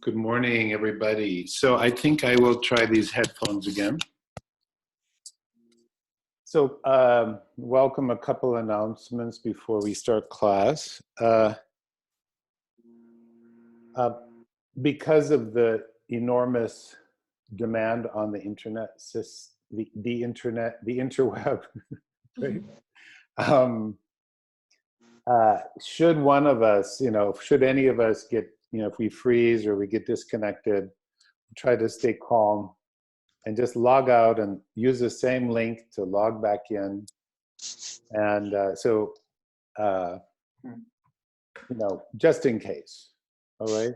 Good morning, everybody. So I think I will try these headphones again. So welcome. A couple announcements before we start class. Because of the enormous demand on the internet, the interweb, right? Should one of us, should any of us get, if we freeze or we get disconnected, try to stay calm and just log out and use the same link to log back in. And just in case, all right?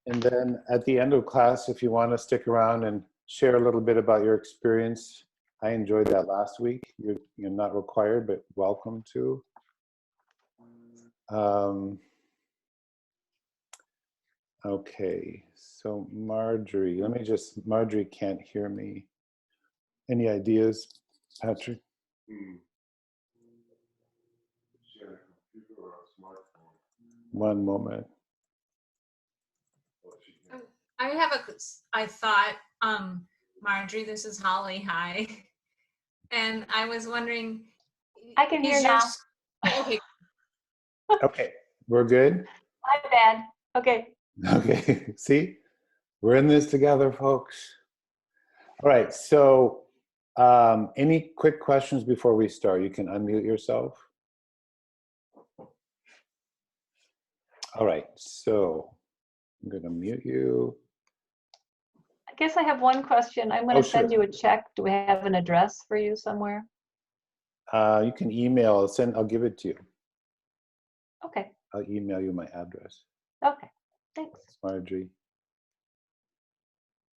And then at the end of class, if you want to stick around and share a little bit about your experience, I enjoyed that last week. You're not required, but welcome to. Okay, so Marjorie, Marjorie can't hear me. Any ideas, Patrick? One moment. I thought, Marjorie, this is Holly, hi. And I was wondering. I can hear now. Okay. Okay, we're good? My bad. Okay. Okay, see? We're in this together, folks. All right, so any quick questions before we start? You can unmute yourself. All right, so I'm going to mute you. I guess I have one question. I'm going to send Sure. you a check. Do we have an address for you somewhere? You can email, I'll give it to you. Okay. I'll email you my address. Okay, thanks. Marjorie.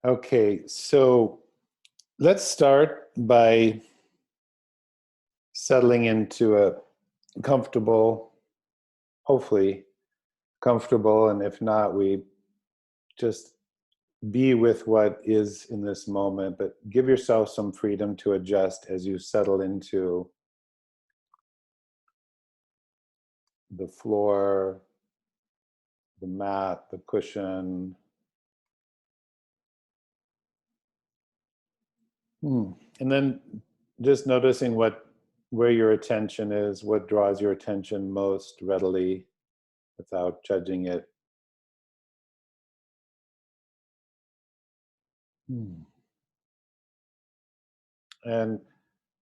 Okay, so let's start by settling into a comfortable, hopefully comfortable, and if not, we just be with what is in this moment, but give yourself some freedom to adjust as you settle into the floor, the mat, the cushion. And then just noticing where your attention is, what draws your attention most readily without judging it. And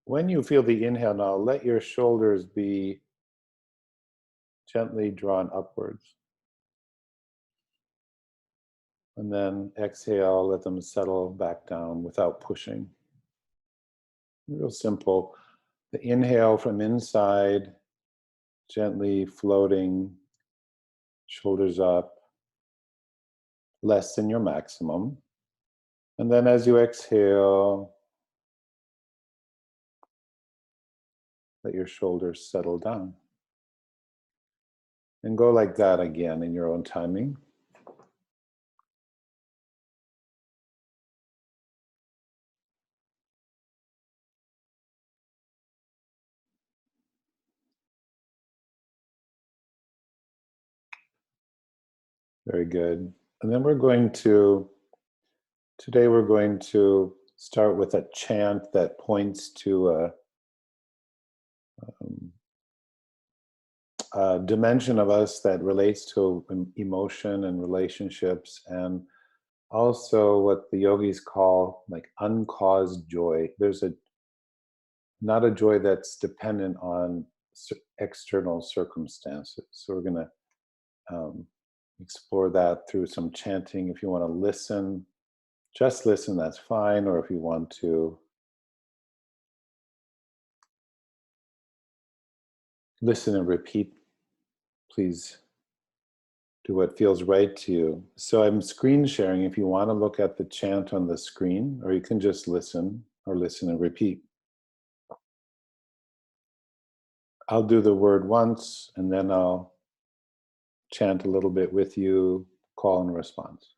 when you feel the inhale now, let your shoulders be gently drawn upwards. And then exhale, let them settle back down without pushing. Real simple. The inhale from inside, gently floating, shoulders up, less than your maximum. And then as you exhale, let your shoulders settle down. And go like that again in your own timing. Very good. And then today we're going to start with a chant that points to a dimension of us that relates to emotion and relationships, and also what the yogis call like uncaused joy. There's not a joy that's dependent on external circumstances. So we're going to explore that through some chanting. If you want to listen, just listen, that's fine. Or if you want to listen and repeat, please do what feels right to you. So I'm screen sharing if you want to look at the chant on the screen, or you can just listen or listen and repeat. I'll do the word once and then I'll chant a little bit with you, call and response.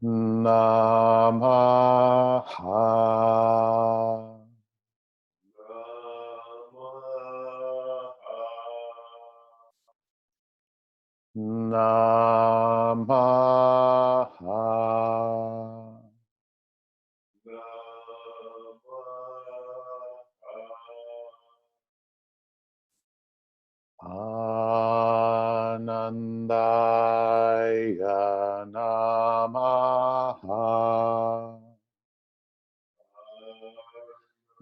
Namaha. Namaha. Anandaya Namaha.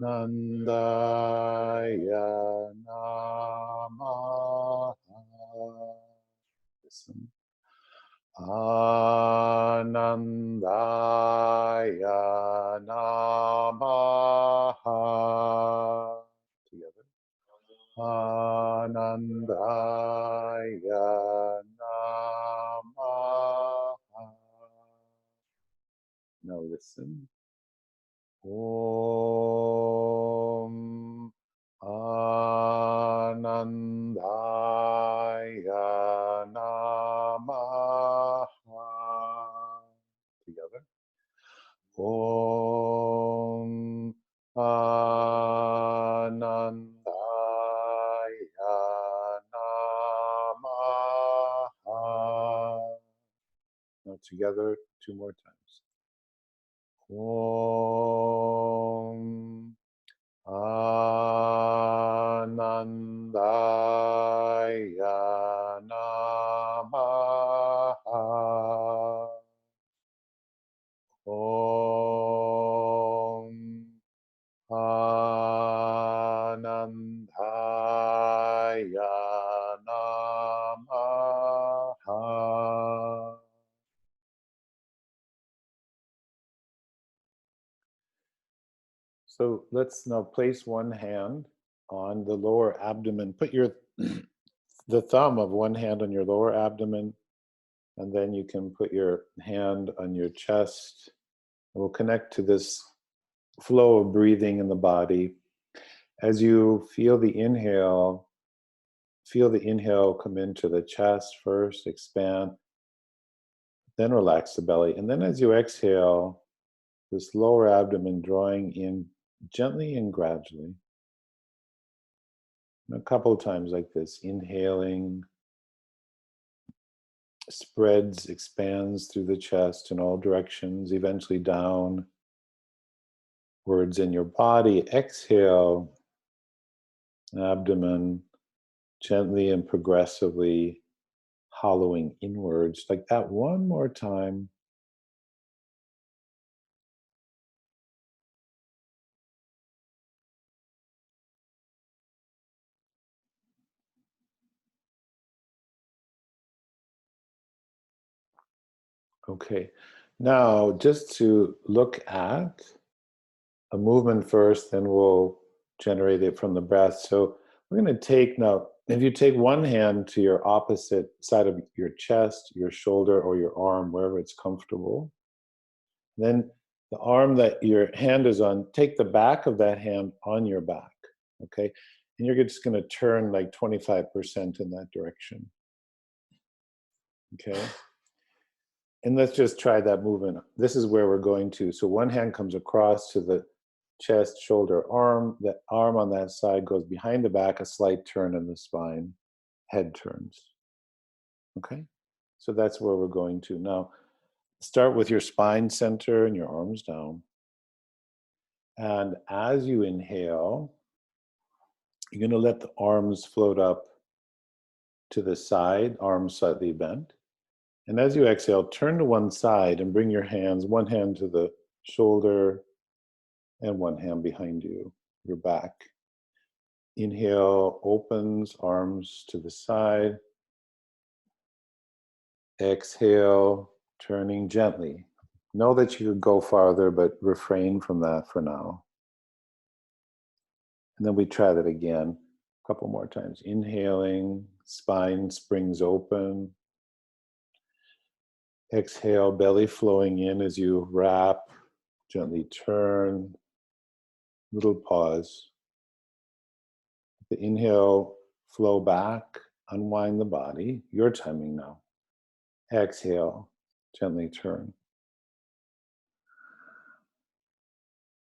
Nandaya Namaha. Listen. Anandaya Namaha. Together. Anandaya Namaha. Now listen. Om Anandaya Namaha. Together. Om Anandaya Namaha. Now together, two more times. Om Anandaya Namaha. Om Anandaya Namaha. So let's now place one hand on the lower abdomen. Put your the thumb of one hand on your lower abdomen, and then you can put your hand on your chest. We'll connect to this flow of breathing in the body. As you feel the inhale come into the chest first, expand, then relax the belly. And then as you exhale, this lower abdomen drawing in gently and gradually. And a couple of times like this, inhaling, spreads, expands through the chest in all directions, eventually down, words in your body. Exhale, abdomen gently and progressively hollowing inwards, like that one more time. Okay, now just to look at a movement first, then we'll generate it from the breath. So we're going to take now, if you take one hand to your opposite side of your chest, your shoulder, or your arm, wherever it's comfortable, then the arm that your hand is on, take the back of that hand on your back, okay? And you're just going to turn like 25% in that direction, okay? And let's just try that movement. This is where we're going to. So one hand comes across to the chest, shoulder, arm. The arm on that side goes behind the back, a slight turn in the spine, head turns. Okay? So that's where we're going to. Now, start with your spine center and your arms down. And as you inhale, you're going to let the arms float up to the side, arms slightly bent. And as you exhale, turn to one side and bring your hands, one hand to the shoulder and one hand behind you, your back. Inhale, opens, arms to the side. Exhale, turning gently. Know that you could go farther, but refrain from that for now. And then we try that again a couple more times. Inhaling, spine springs open. Exhale, belly flowing in as you wrap, gently turn. Little pause. The inhale, flow back, unwind the body. Your timing now. Exhale, gently turn.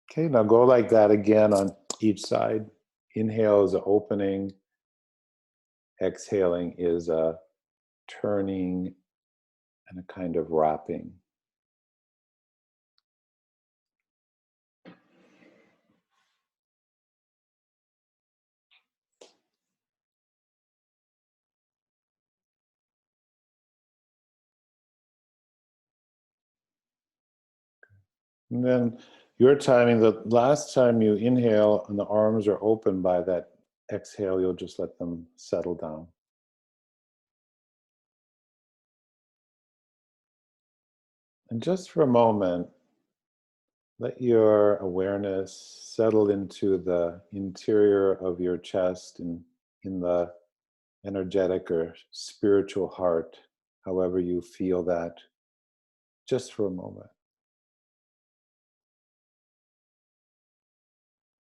Okay, now go like that again on each side. Inhale is an opening. Exhaling is a turning, and a kind of wrapping. And then your timing, the last time you inhale and the arms are open by that exhale, you'll just let them settle down. And just for a moment, let your awareness settle into the interior of your chest and in the energetic or spiritual heart, however you feel that, just for a moment.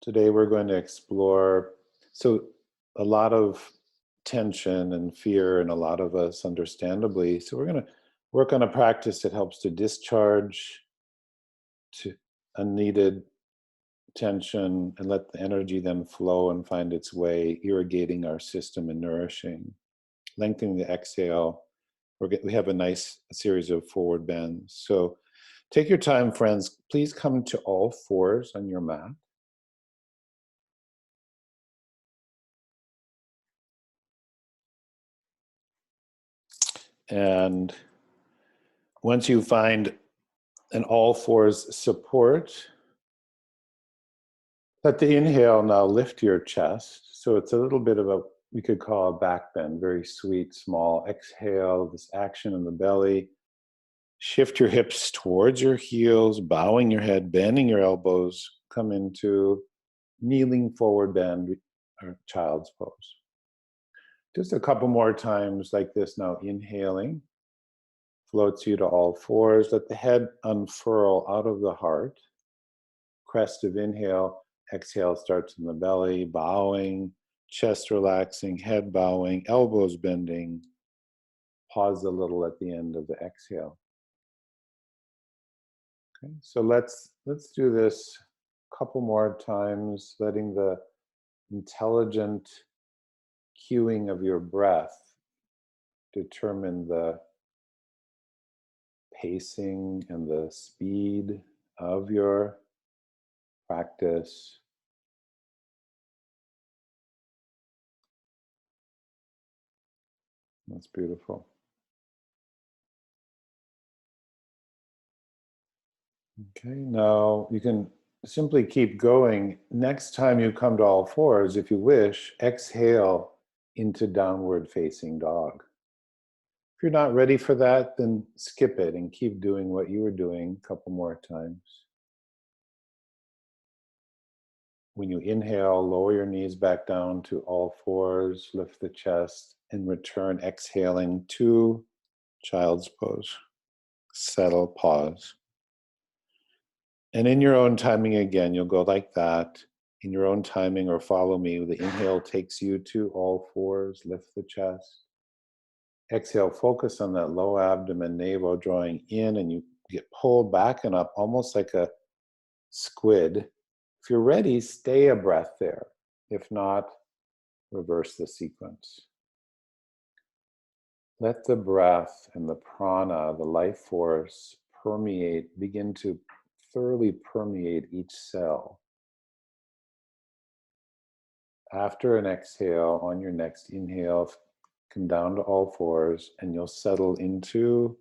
Today we're going to explore, so a lot of tension and fear in a lot of us, understandably. So we're going to work on a practice that helps to discharge to unneeded tension and let the energy then flow and find its way, irrigating our system and nourishing, lengthening the exhale. We have a nice series of forward bends. So take your time, friends. Please come to all fours on your mat. And once you find an all fours support, let the inhale now lift your chest. So it's a little bit of a, we could call a back bend, very sweet, small. Exhale, this action in the belly. Shift your hips towards your heels, bowing your head, bending your elbows. Come into kneeling forward bend or child's pose. Just a couple more times like this now. Inhaling floats you to all fours. Let the head unfurl out of the heart. Crest of inhale. Exhale starts in the belly, bowing, chest relaxing, head bowing, elbows bending. Pause a little at the end of the exhale. Okay, so let's do this a couple more times, letting the intelligent cueing of your breath determine the pacing and the speed of your practice. That's beautiful. Okay, now you can simply keep going. Next time you come to all fours, if you wish, exhale into downward facing dog. If you're not ready for that, then skip it and keep doing what you were doing a couple more times. When you inhale, lower your knees back down to all fours, lift the chest, and return exhaling to child's pose. Settle, pause. And in your own timing again, you'll go like that. In your own timing, or follow me. The inhale takes you to all fours, lift the chest. Exhale, focus on that low abdomen, navel drawing in, and you get pulled back and up almost like a squid. If you're ready, stay a breath there. If not, reverse the sequence. Let the breath and the prana, the life force, permeate, begin to thoroughly permeate each cell. After an exhale, on your next inhale, come down to all fours and you'll settle into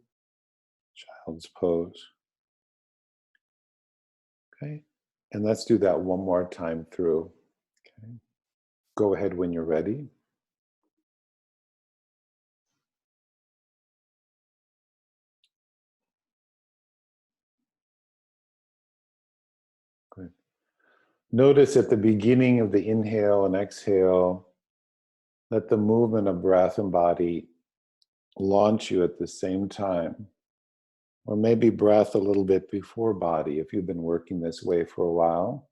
child's pose. Okay, and let's do that one more time through. Okay, go ahead when you're ready. Good. Notice at the beginning of the inhale and exhale, let the movement of breath and body launch you at the same time. Or maybe breath a little bit before body if you've been working this way for a while.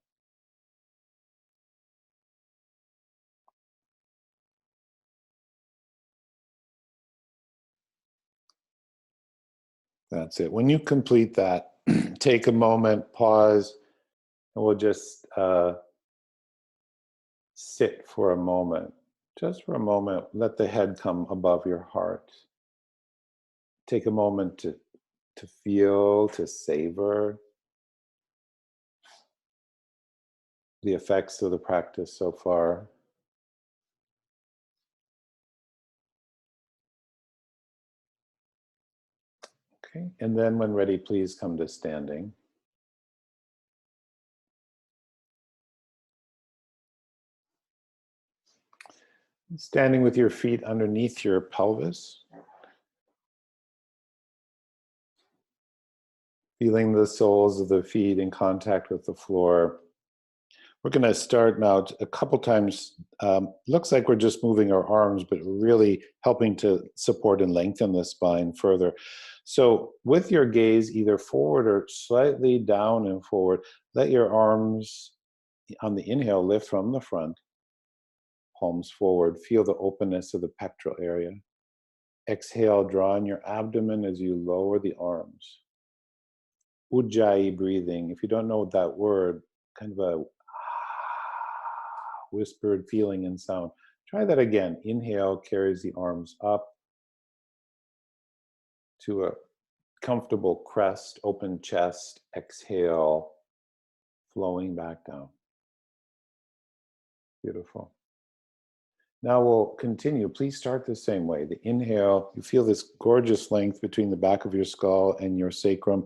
That's it. When you complete that, take a moment, pause, and we'll just sit for a moment. Just for a moment, let the head come above your heart. take a moment to feel, to savor the effects of the practice so far. Okay, and then when ready, please come to standing. Standing with your feet underneath your pelvis. Feeling the soles of the feet in contact with the floor. We're going to start now a couple times. Looks like we're just moving our arms, but really helping to support and lengthen the spine further. So with your gaze either forward or slightly down and forward, let your arms on the inhale lift from the front, palms forward. Feel the openness of the pectoral area. Exhale, draw in your abdomen as you lower the arms. Ujjayi breathing. If you don't know that word, kind of a whispered feeling and sound. Try that again. Inhale carries the arms up to a comfortable crest, open chest. Exhale, flowing back down. Beautiful. Now we'll continue. Please start the same way. The inhale, you feel this gorgeous length between the back of your skull and your sacrum.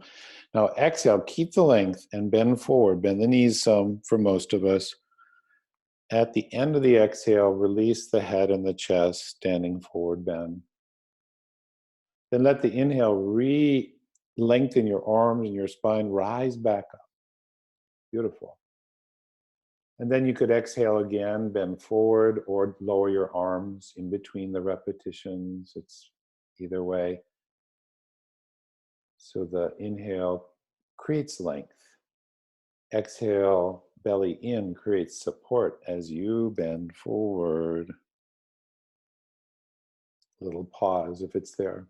Now exhale, keep the length and bend forward. Bend the knees some for most of us. At the end of the exhale, release the head and the chest, standing forward bend. Then let the inhale lengthen your arms and your spine, rise back up. Beautiful. And then you could exhale again, bend forward or lower your arms in between the repetitions. It's either way. So the inhale creates length. Exhale, belly in, creates support as you bend forward. A little pause if it's there.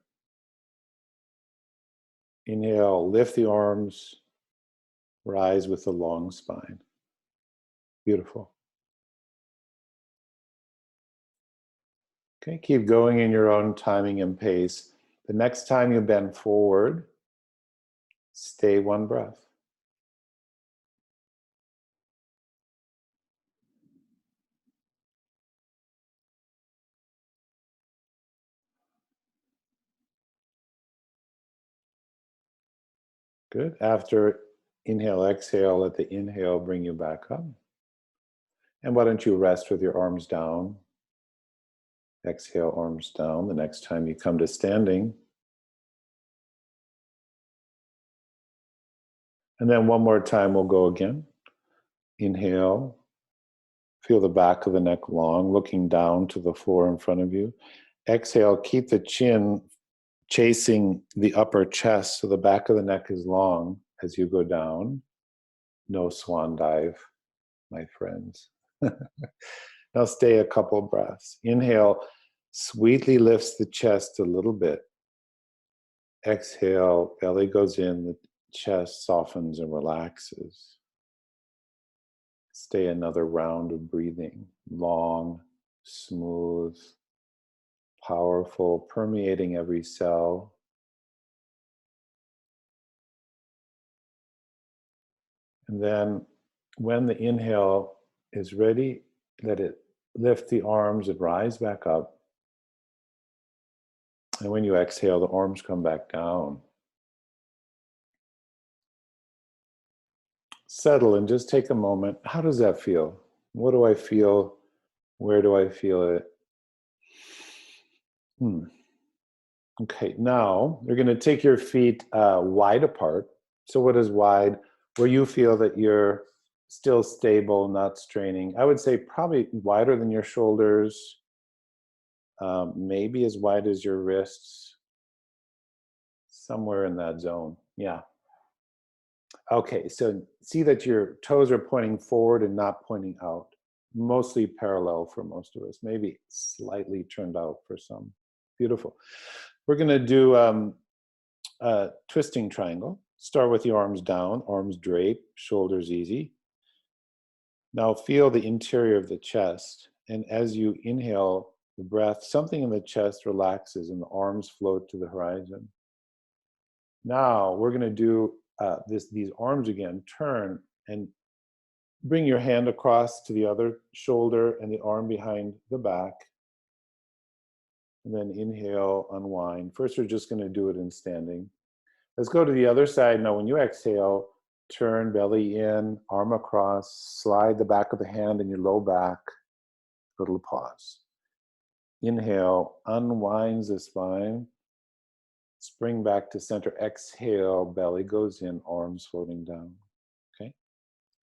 Inhale, lift the arms, rise with the long spine. Beautiful. Okay, keep going in your own timing and pace. The next time you bend forward, stay one breath. Good. After inhale, exhale, let the inhale bring you back up. And why don't you rest with your arms down? Exhale, arms down. The next time you come to standing. And then one more time, we'll go again. Inhale. Feel the back of the neck long, looking down to the floor in front of you. Exhale, keep the chin chasing the upper chest so the back of the neck is long as you go down. No swan dive, my friends. Now stay a couple breaths. Inhale, sweetly lifts the chest a little bit. Exhale, belly goes in, the chest softens and relaxes. Stay another round of breathing. Long, smooth, powerful, permeating every cell. And then when the inhale is ready, let it lift the arms and rise back up. And when you exhale, the arms come back down. Settle and just take a moment. How does that feel? What do I feel? Where do I feel it? Okay, now you're going to take your feet wide apart. So what is wide? Where you feel that you're still stable, not straining. I would say probably wider than your shoulders, maybe as wide as your wrists, somewhere in that zone. Yeah. Okay, so see that your toes are pointing forward and not pointing out. Mostly parallel for most of us, maybe slightly turned out for some. Beautiful. We're going to do a twisting triangle. Start with the arms down, arms drape, shoulders easy. Now feel the interior of the chest. And as you inhale the breath, something in the chest relaxes and the arms float to the horizon. Now we're going to do these arms again. Turn and bring your hand across to the other shoulder and the arm behind the back. And then inhale, unwind. First, we're just going to do it in standing. Let's go to the other side. Now, when you exhale, turn belly in, arm across, slide the back of the hand in your low back. Little pause. Inhale, unwinds the spine. Spring back to center. Exhale, belly goes in, arms floating down. Okay.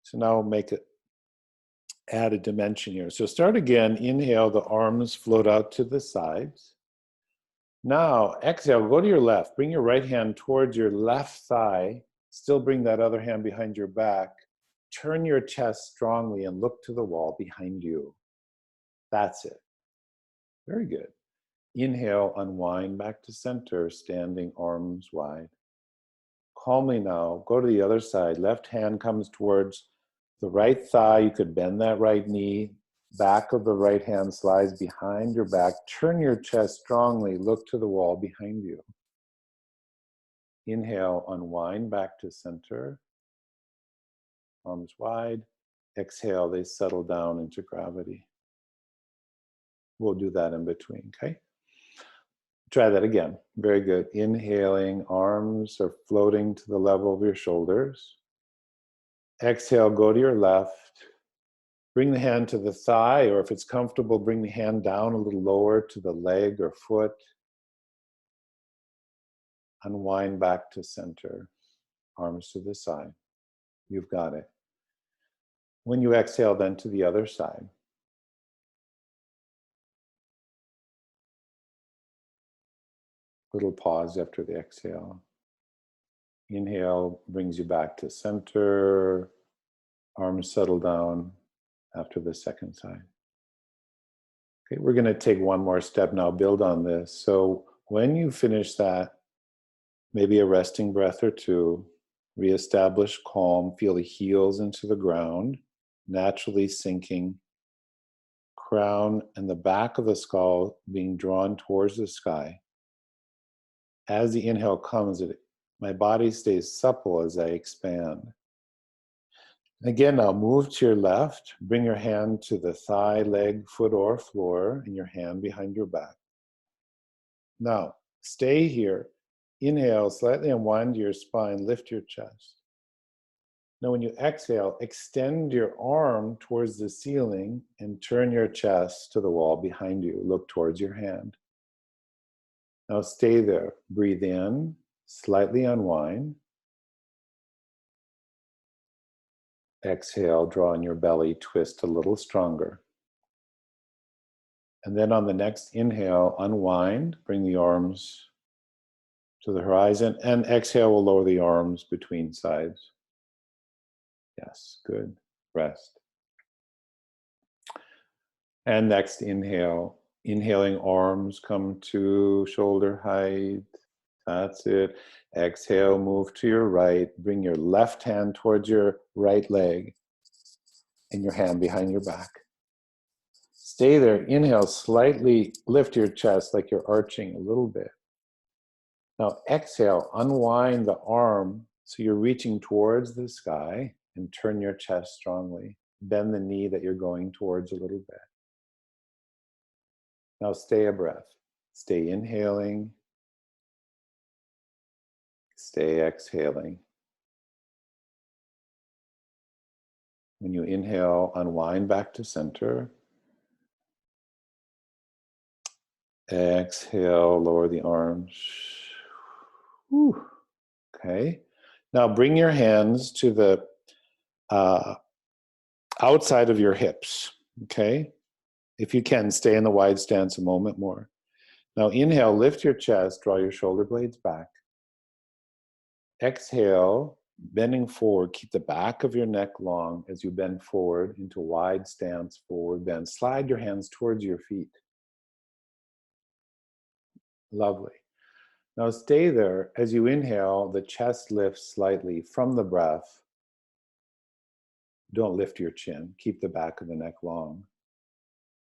So now make it, add a dimension here. So start again. Inhale, the arms float out to the sides. Now, exhale, go to your left. Bring your right hand towards your left thigh. Still bring that other hand behind your back. Turn your chest strongly and look to the wall behind you. That's it. Very good. Inhale, unwind back to center, standing arms wide. Calmly now, go to the other side. Left hand comes towards the right thigh. You could bend that right knee. Back of the right hand slides behind your back. Turn your chest strongly. Look to the wall behind you. Inhale, unwind back to center. Arms wide. Exhale, they settle down into gravity. We'll do that in between, okay? Try that again. Very good. Inhaling, arms are floating to the level of your shoulders. Exhale, go to your left. Bring the hand to the thigh, or if it's comfortable, bring the hand down a little lower to the leg or foot. Unwind back to center. Arms to the side. You've got it. When you exhale, then to the other side. Little pause after the exhale. Inhale brings you back to center. Arms settle down after the second side. Okay, we're going to take one more step now, build on this. So when you finish that, maybe a resting breath or two, reestablish calm, feel the heels into the ground, naturally sinking, crown and the back of the skull being drawn towards the sky. As the inhale comes, my body stays supple as I expand. Again, now move to your left. Bring your hand to the thigh, leg, foot, or floor, and your hand behind your back. Now, stay here. Inhale, slightly unwind your spine, lift your chest. Now, when you exhale, extend your arm towards the ceiling and turn your chest to the wall behind you. Look towards your hand. Now, stay there. Breathe in, slightly unwind. Exhale, draw in your belly, twist a little stronger. And then on the next inhale, unwind, bring the arms to the horizon, and exhale, we'll lower the arms between sides. Yes, good. Rest. And next inhale, inhaling arms come to shoulder height. That's it. Exhale, move to your right. Bring your left hand towards your right leg and your hand behind your back. Stay there. Inhale, slightly lift your chest like you're arching a little bit. Now exhale, unwind the arm so you're reaching towards the sky and turn your chest strongly. Bend the knee that you're going towards a little bit. Now stay a breath. Stay inhaling. Stay exhaling. When you inhale, unwind back to center. Exhale, lower the arms. Whew. Okay. Now bring your hands to the outside of your hips. Okay. If you can, stay in the wide stance a moment more. Now inhale, lift your chest, draw your shoulder blades back. Exhale, bending forward, keep the back of your neck long as you bend forward into wide stance, forward bend. Slide your hands towards your feet. Lovely. Now stay there. As you inhale, the chest lifts slightly from the breath. Don't lift your chin. Keep the back of the neck long.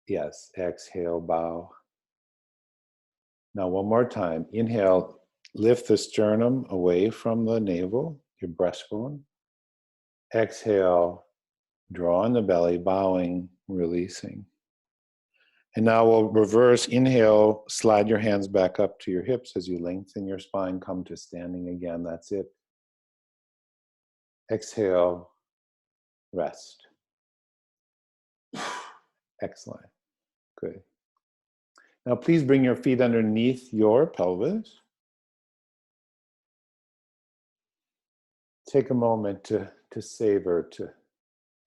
Yes, exhale, bow. Now one more time. Inhale, Lift the sternum away from the navel, your breastbone. Exhale, draw in the belly, bowing, releasing. And now we'll reverse. Inhale, slide your hands back up to your hips as you lengthen your spine, come to standing again. That's it. Exhale, rest. Excellent. Good. Now please bring your feet underneath your pelvis. Take a moment to savor,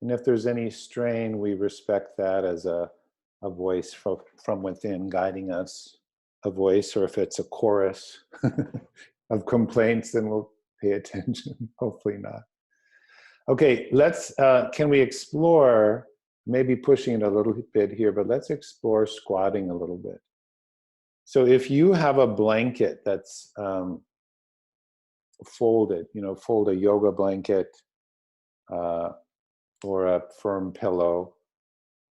and if there's any strain, we respect that as a voice from within guiding us, a voice, or if it's a chorus of complaints, then we'll pay attention. Hopefully not. Okay, let's, can we explore, maybe pushing it a little bit here, but let's explore squatting a little bit. So if you have a blanket that's folded, fold a yoga blanket or a firm pillow,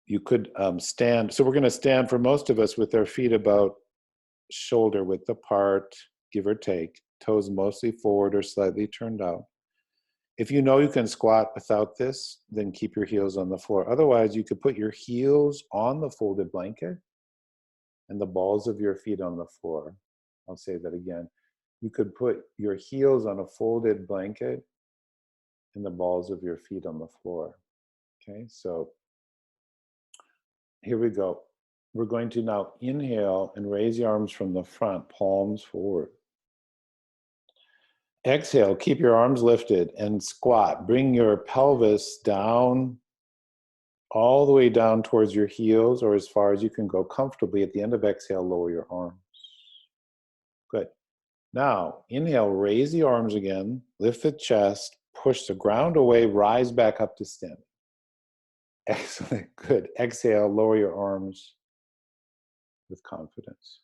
you could stand. So we're going to stand, for most of us, with our feet about shoulder width apart, give or take, toes mostly forward or slightly turned out. If you know you can squat without this, then keep your heels on the floor. Otherwise, you could put your heels on the folded blanket and the balls of your feet on the floor. I'll say that again. You could put your heels on a folded blanket and the balls of your feet on the floor. Okay, so here we go. We're going to now inhale and raise your arms from the front, palms forward. Exhale, keep your arms lifted and squat. Bring your pelvis down, all the way down towards your heels or as far as you can go comfortably. At the end of exhale, lower your arms. Good. Now, inhale, raise the arms again, lift the chest, push the ground away, rise back up to standing. Excellent, good. Exhale, lower your arms with confidence.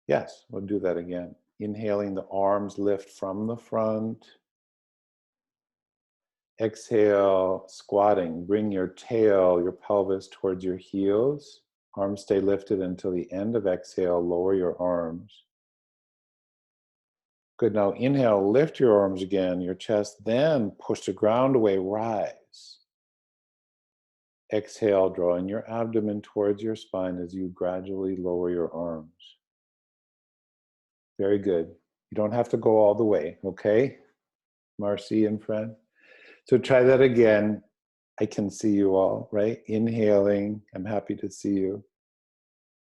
Yes, we'll do that again. Inhaling, the arms lift from the front. Exhale, squatting. Bring your tail, your pelvis towards your heels. Arms stay lifted until the end of exhale. Lower your arms. Good. Now inhale, lift your arms again, your chest, then push the ground away, rise. Exhale, drawing your abdomen towards your spine as you gradually lower your arms. Very good. You don't have to go all the way, okay? Marcy and friend. So try that again. I can see you all, right? Inhaling, I'm happy to see you.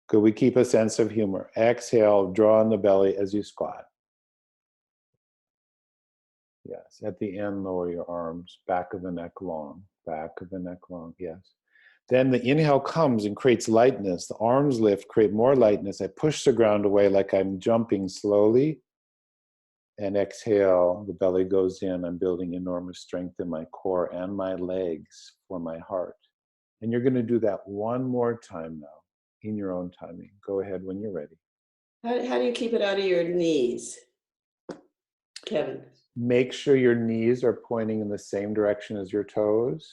Could we keep a sense of humor? Exhale, draw in the belly as you squat. Yes, at the end, lower your arms, back of the neck long, back of the neck long, yes. Then the inhale comes and creates lightness. The arms lift, create more lightness. I push the ground away like I'm jumping slowly. And exhale, the belly goes in. I'm building enormous strength in my core and my legs for my heart. And you're going to do that one more time now, in your own timing. Go ahead when you're ready. How do you keep it out of your knees, Kevin? Make sure your knees are pointing in the same direction as your toes.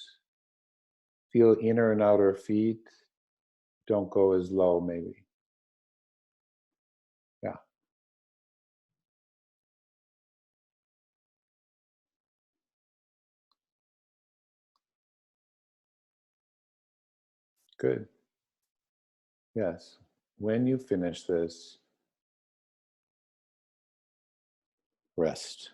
Feel inner and outer feet. Don't go as low, maybe. Yeah. Good. Yes. When you finish this, rest.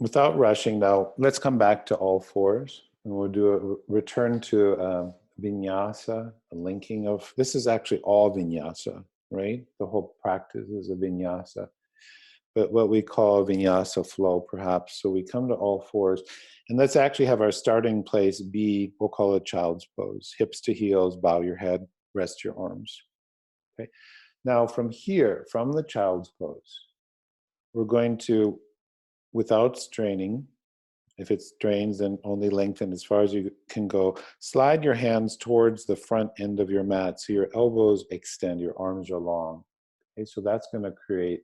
Without rushing now, let's come back to all fours. And we'll do a return to vinyasa, a linking of, this is actually all vinyasa, right? The whole practice is a vinyasa. But what we call vinyasa flow, perhaps. So we come to all fours. And let's actually have our starting place be, we'll call it child's pose. Hips to heels, bow your head, rest your arms. Okay. Now from here, from the child's pose, we're going to, without straining, if it strains, then only lengthen as far as you can go. Slide your hands towards the front end of your mat so your elbows extend, your arms are long. Okay, so that's going to create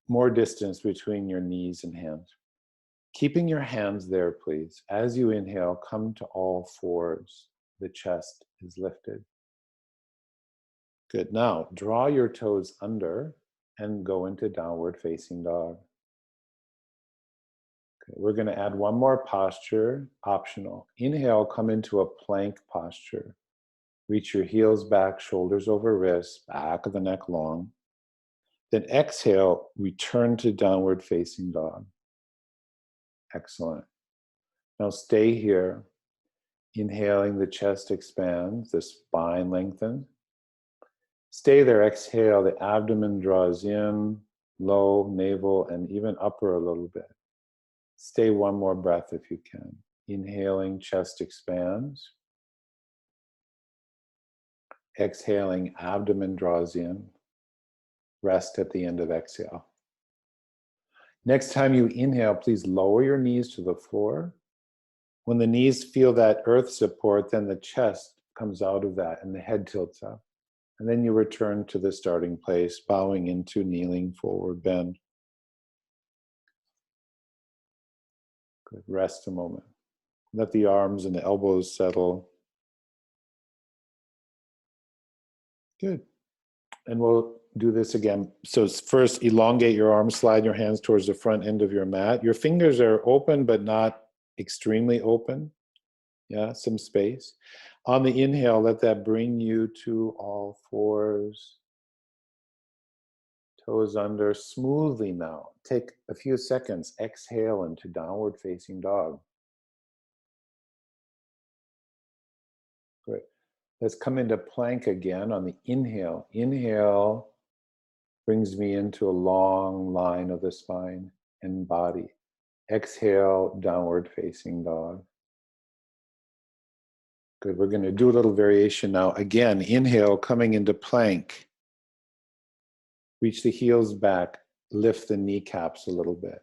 more distance between your knees and hands. Keeping your hands there, please. As you inhale, come to all fours. The chest is lifted. Good. Now, draw your toes under and go into downward facing dog. Okay, we're going to add one more posture, optional. Inhale, come into a plank posture. Reach your heels back, shoulders over wrists, back of the neck long. Then exhale, return to downward facing dog. Excellent. Now stay here. Inhaling, the chest expands, the spine lengthens. Stay there, exhale, the abdomen draws in, low, navel, and even upper a little bit. Stay one more breath if you can. Inhaling, chest expands. Exhaling, abdomen draws in. Rest at the end of exhale. Next time you inhale, please lower your knees to the floor. When the knees feel that earth support, then the chest comes out of that and the head tilts up. And then you return to the starting place, bowing into kneeling forward bend. Good. Rest a moment. Let the arms and the elbows settle. Good. And we'll do this again. So first, elongate your arms, slide your hands towards the front end of your mat. Your fingers are open, but not extremely open. Yeah, some space. On the inhale, let that bring you to all fours. Toes under smoothly now. Take a few seconds. Exhale into downward facing dog. Great. Let's come into plank again on the inhale. Inhale brings me into a long line of the spine and body. Exhale, downward facing dog. Good. We're going to do a little variation now. Again, inhale, coming into plank. Reach the heels back. Lift the kneecaps a little bit.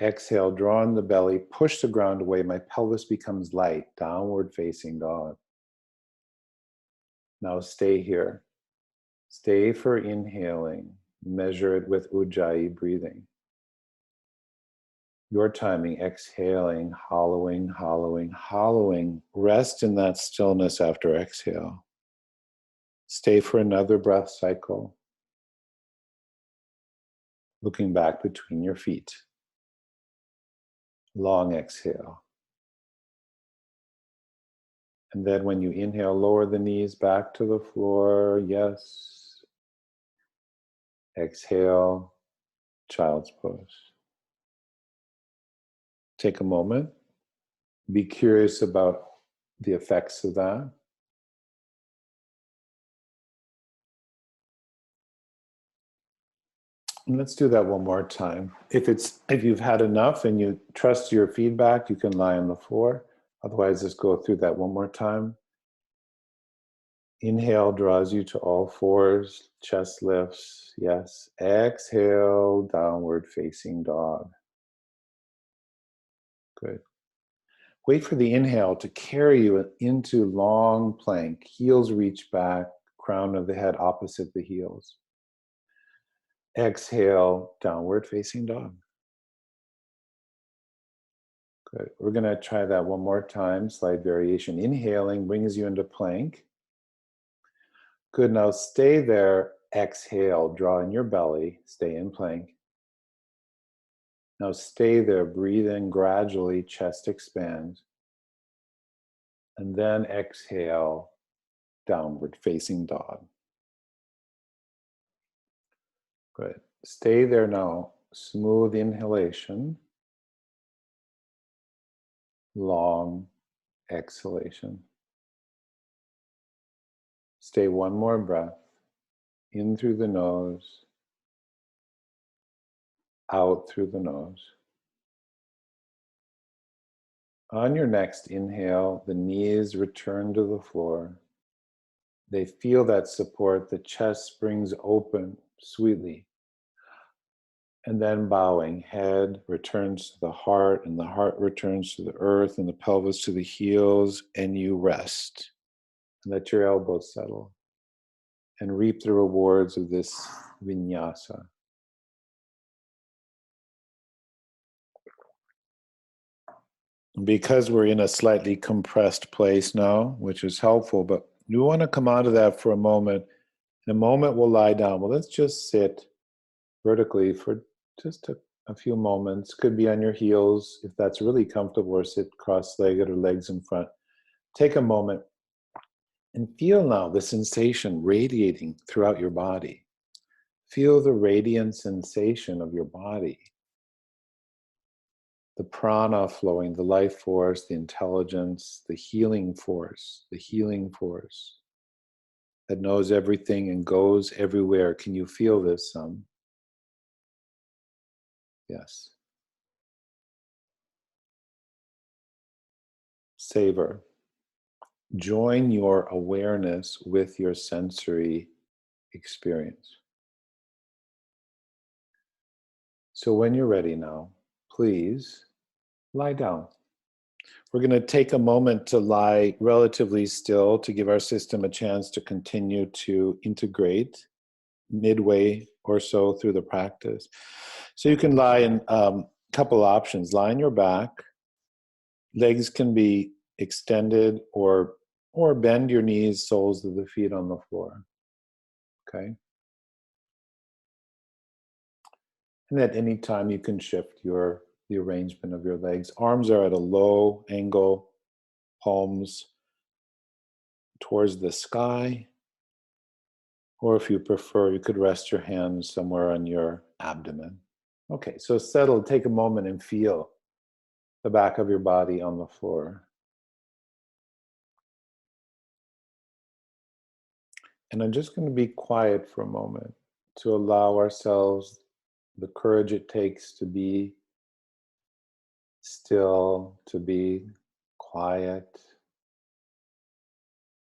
Exhale, draw in the belly. Push the ground away. My pelvis becomes light. Downward facing dog. Now stay here. Stay for inhaling. Measure it with Ujjayi breathing. Your timing, exhaling, hollowing, hollowing, hollowing. Rest in that stillness after exhale. Stay for another breath cycle. Looking back between your feet. Long exhale. And then when you inhale, lower the knees back to the floor. Yes. Exhale, child's pose. Take a moment. Be curious about the effects of that. And let's do that one more time. If you've had enough and you trust your feedback, you can lie on the floor. Otherwise, let's go through that one more time. Inhale draws you to all fours, chest lifts, yes. Exhale, downward facing dog. Good. Wait for the inhale to carry you into long plank. Heels reach back, crown of the head opposite the heels. Exhale, downward facing dog. Good. We're going to try that one more time. Slight variation. Inhaling brings you into plank. Good. Now stay there. Exhale. Draw in your belly. Stay in plank. Now stay there. Breathe in gradually. Chest expands. And then exhale. Downward facing dog. Good. Stay there now. Smooth inhalation. Long exhalation. Stay one more breath. In through the nose. Out through the nose. On your next inhale, the knees return to the floor. They feel that support. The chest springs open sweetly. And then bowing, head returns to the heart, and the heart returns to the earth, and the pelvis to the heels, and you rest. Let your elbows settle and reap the rewards of this vinyasa. Because we're in a slightly compressed place now, which is helpful, but you want to come out of that for a moment In a moment, we'll lie down. Well, let's just sit vertically for just a few moments. Could be on your heels if that's really comfortable, or sit cross-legged or legs in front. Take a moment and feel now the sensation radiating throughout your body. Feel the radiant sensation of your body. The prana flowing, the life force, the intelligence, the healing force that knows everything and goes everywhere. Can you feel this some? Yes. Savor. Join your awareness with your sensory experience. So when you're ready now, please lie down. We're going to take a moment to lie relatively still to give our system a chance to continue to integrate midway or so through the practice. So you can lie in a couple options. Lie on your back. Legs can be extended or bend your knees, soles of the feet on the floor. Okay? And at any time you can shift the arrangement of your legs. Arms are at a low angle, palms towards the sky. Or if you prefer, you could rest your hands somewhere on your abdomen. Okay, so settle, take a moment and feel the back of your body on the floor. And I'm just going to be quiet for a moment to allow ourselves the courage it takes to be still, to be quiet.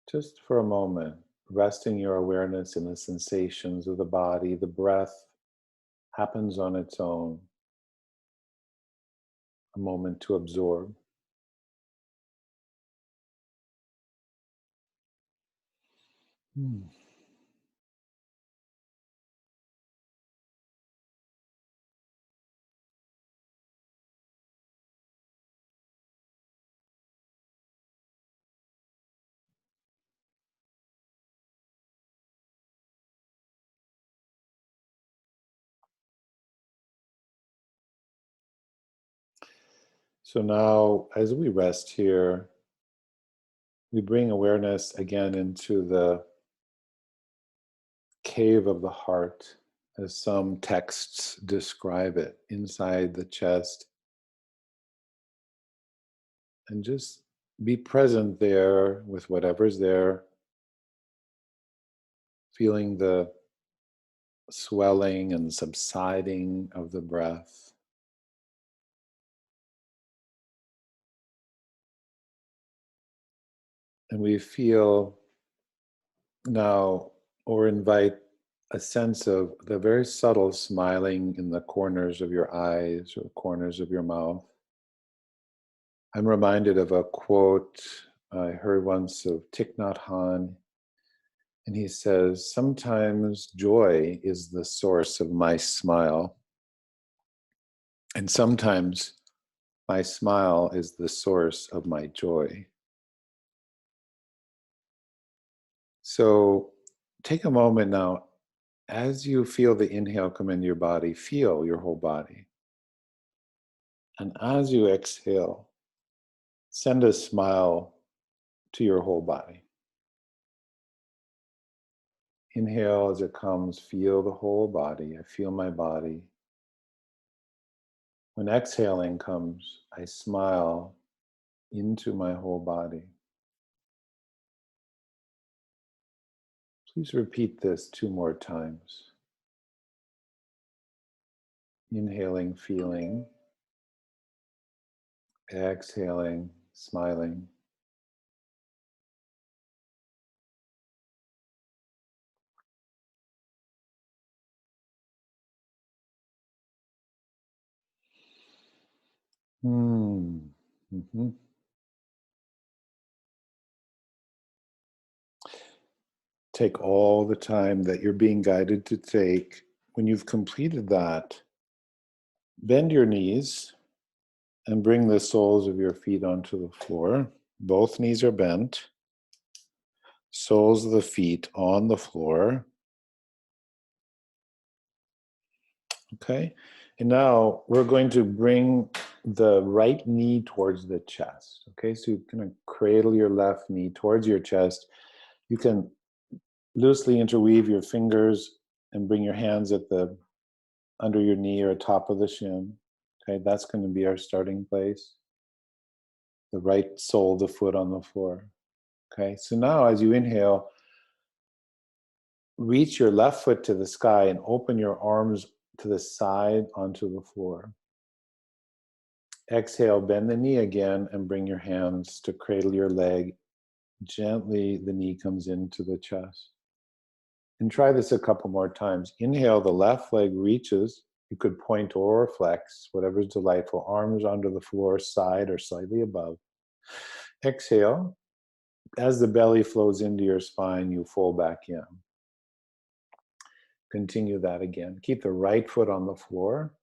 Just for a moment, resting your awareness in the sensations of the body. The breath happens on its own. A moment to absorb. So now, as we rest here, we bring awareness again into the cave of the heart, as some texts describe it, inside the chest. And just be present there with whatever's there, feeling the swelling and subsiding of the breath. And we feel now, or invite a sense of the very subtle smiling in the corners of your eyes or corners of your mouth. I'm reminded of a quote I heard once of Thich Nhat Hanh, and he says, "Sometimes joy is the source of my smile, and sometimes my smile is the source of my joy." So take a moment now. As you feel the inhale come into your body, feel your whole body. And as you exhale, send a smile to your whole body. Inhale as it comes, feel the whole body. I feel my body. When exhaling comes, I smile into my whole body. Please repeat this 2 more times. Inhaling, feeling. Exhaling, smiling. Mm-hmm. Take all the time that you're being guided to take. When you've completed that, bend your knees and bring the soles of your feet onto the floor. Both knees are bent. Soles of the feet on the floor. Okay, and now we're going to bring the right knee towards the chest. Okay, so you're going to cradle your left knee towards your chest. You can loosely interweave your fingers and bring your hands at the under your knee or top of the shin. Okay, that's going to be our starting place. The right sole of the foot on the floor. Okay, so now as you inhale, reach your left foot to the sky and open your arms to the side onto the floor. Exhale, bend the knee again and bring your hands to cradle your leg. Gently, the knee comes into the chest. And try this a couple more times. Inhale, the left leg reaches. You could point or flex, whatever's delightful. Arms onto the floor, side or slightly above. Exhale. As the belly flows into your spine, you fold back in. Continue that again. Keep the right foot on the floor.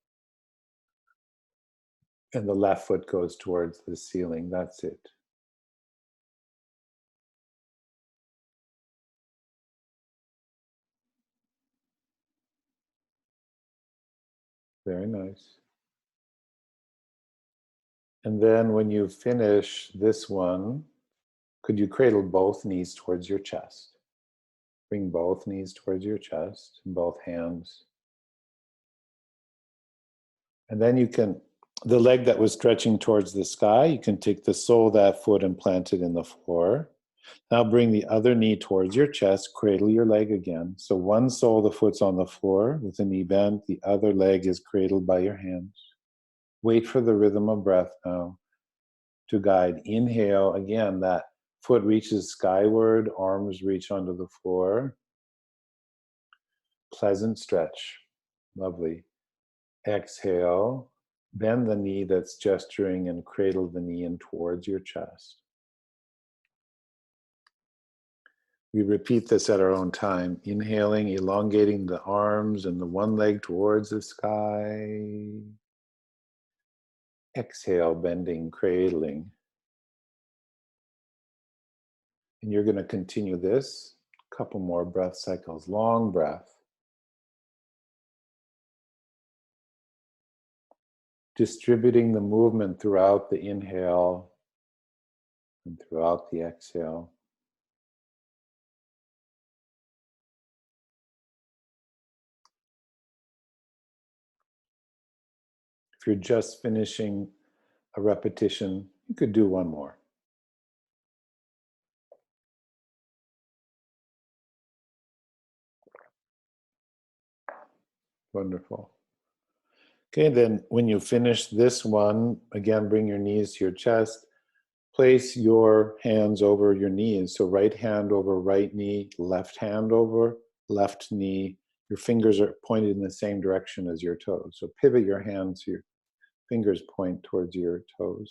And the left foot goes towards the ceiling. That's it. Very nice. And then when you finish this one, could you cradle both knees towards your chest? Bring both knees towards your chest, both hands. And then you can, the leg that was stretching towards the sky, you can take the sole of that foot and plant it in the floor. Now bring the other knee towards your chest, cradle your leg again. So one sole of the foot's on the floor with the knee bent, the other leg is cradled by your hands. Wait for the rhythm of breath now to guide. Inhale, again, that foot reaches skyward, arms reach onto the floor. Pleasant stretch. Lovely. Exhale, bend the knee that's gesturing and cradle the knee in towards your chest. We repeat this at our own time. Inhaling, elongating the arms and the one leg towards the sky. Exhale, bending, cradling. And you're going to continue this. A couple more breath cycles. Long breath. Distributing the movement throughout the inhale and throughout the exhale. If you're just finishing a repetition, you could do one more. Wonderful. Okay, then when you finish this one, again, bring your knees to your chest. Place your hands over your knees. So right hand over right knee, left hand over left knee. Your fingers are pointed in the same direction as your toes. So pivot your hands, your fingers point towards your toes.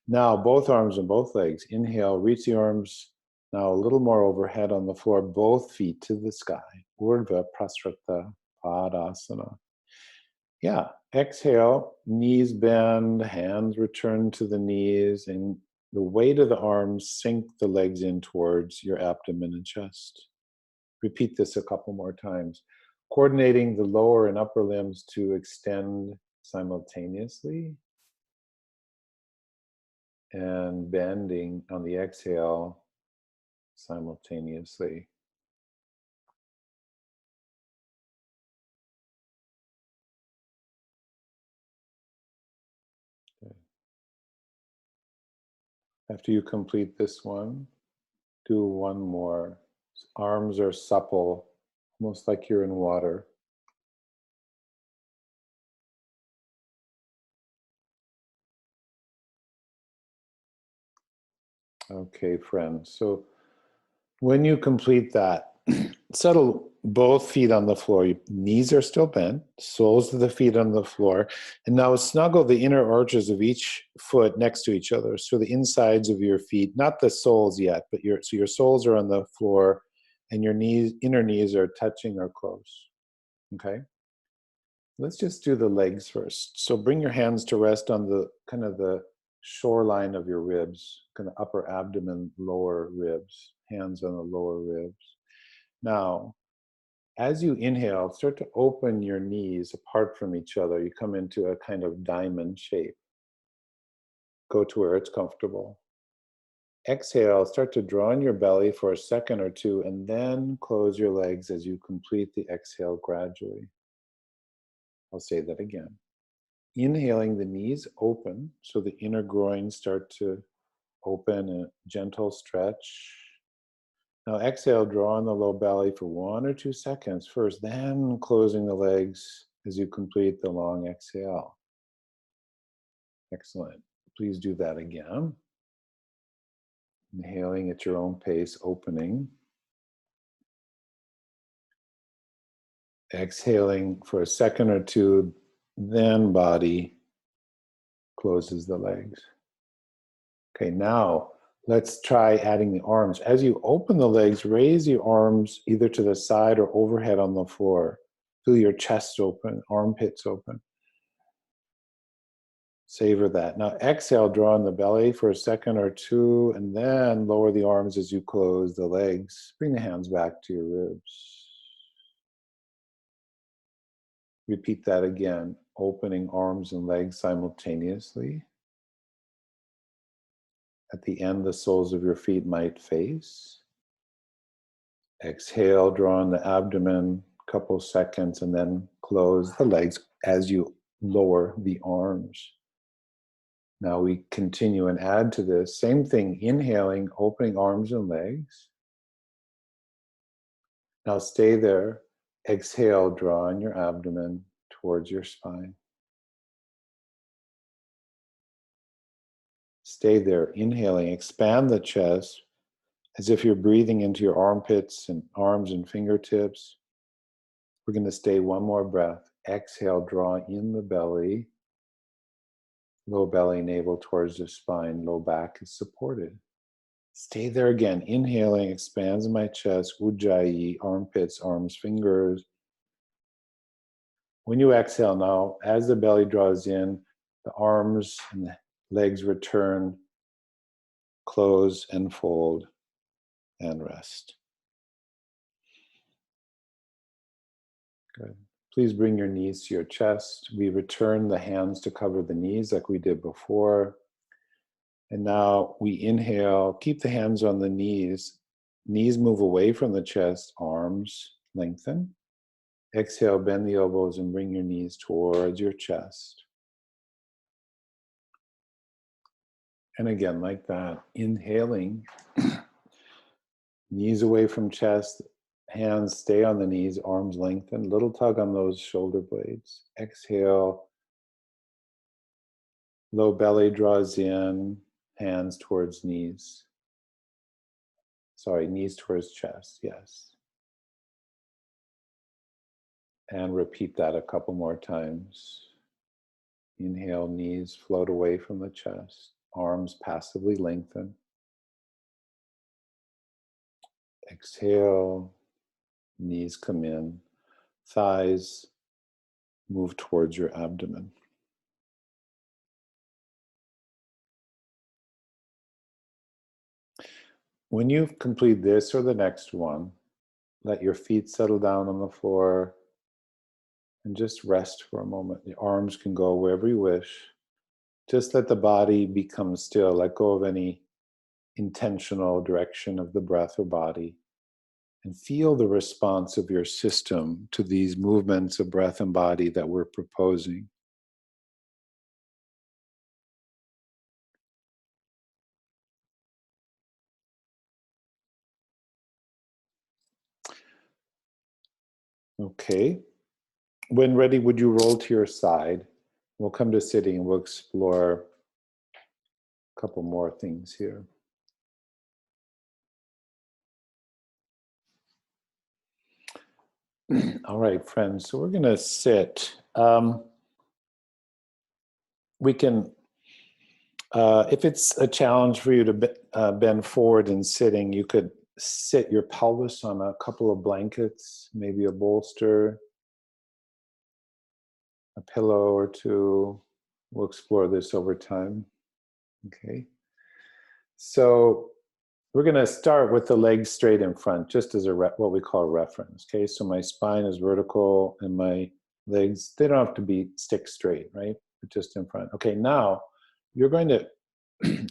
Now, both arms and both legs. Inhale, reach the arms now a little more overhead on the floor, both feet to the sky. Urdhva Prasrita Padasana. Yeah, exhale, knees bend, hands return to the knees, and the weight of the arms sink the legs in towards your abdomen and chest. Repeat this a couple more times. Coordinating the lower and upper limbs to extend simultaneously. And bending on the exhale simultaneously. Okay. After you complete this one, do one more. Arms are supple, almost like you're in water. Okay, friends. So when you complete that, settle both feet on the floor. Your knees are still bent, soles of the feet on the floor. And now snuggle the inner arches of each foot next to each other. So the insides of your feet, not the soles yet, but your soles are on the floor and your inner knees are touching or close. Okay? Let's just do the legs first. So bring your hands to rest on the kind of the shoreline of your ribs, kind of upper abdomen, lower ribs, hands on the lower ribs. Now, As you inhale, start to open your knees apart from each other. You come into a kind of diamond shape. Go to where it's comfortable. Exhale, start to draw in your belly for a second or two, and then close your legs as you complete the exhale gradually. I'll say that again. Inhaling, the knees open, so the inner groins start to open, a gentle stretch. Now exhale, draw in the low belly for 1 or 2 seconds first, then closing the legs as you complete the long exhale. Excellent. Please do that again. Inhaling at your own pace, opening. Exhaling for a second or two, then body closes the legs. Okay, now let's try adding the arms. As you open the legs, raise your arms either to the side or overhead on the floor. Feel your chest open, armpits open. Savor that. Now exhale, draw in the belly for a second or two, and then lower the arms as you close the legs. Bring the hands back to your ribs. Repeat that again, opening arms and legs simultaneously. At the end, the soles of your feet might face. Exhale, draw in the abdomen, couple seconds, and then close the legs as you lower the arms. Now we continue and add to this. Same thing, inhaling, opening arms and legs. Now stay there. Exhale, draw in your abdomen towards your spine. Stay there, inhaling, expand the chest as if you're breathing into your armpits and arms and fingertips. We're going to stay one more breath. Exhale, draw in the belly. Low belly, navel towards the spine. Low back is supported. Stay there again. Inhaling expands my chest. Ujjayi, armpits, arms, fingers. When you exhale now, as the belly draws in, the arms and the legs return, close and fold, and rest. Good. Please bring your knees to your chest. We return the hands to cover the knees like we did before. And now we inhale, keep the hands on the knees. Knees move away from the chest, arms lengthen. Exhale, bend the elbows and bring your knees towards your chest. And again, like that, inhaling, knees away from chest, hands stay on the knees, arms lengthen, little tug on those shoulder blades. Exhale, low belly draws in, hands towards knees. Sorry, knees towards chest, yes. And repeat that a couple more times. Inhale, knees float away from the chest, arms passively lengthen. Exhale, knees come in, thighs move towards your abdomen. When you complete this or the next one, let your feet settle down on the floor and just rest for a moment. The arms can go wherever you wish. Just let the body become still. Let go of any intentional direction of the breath or body. And feel the response of your system to these movements of breath and body that we're proposing. Okay. When ready, would you roll to your side? We'll come to sitting and we'll explore a couple more things here. All right, friends, so we're going to sit. We can, if it's a challenge for you to bend forward in sitting, you could sit your pelvis on a couple of blankets, maybe a bolster, a pillow or two. We'll explore this over time. Okay. So we're going to start with the legs straight in front, just as what we call a reference. Okay, so my spine is vertical and my legs, they don't have to be stick straight, right? But just in front. Okay, now you're going to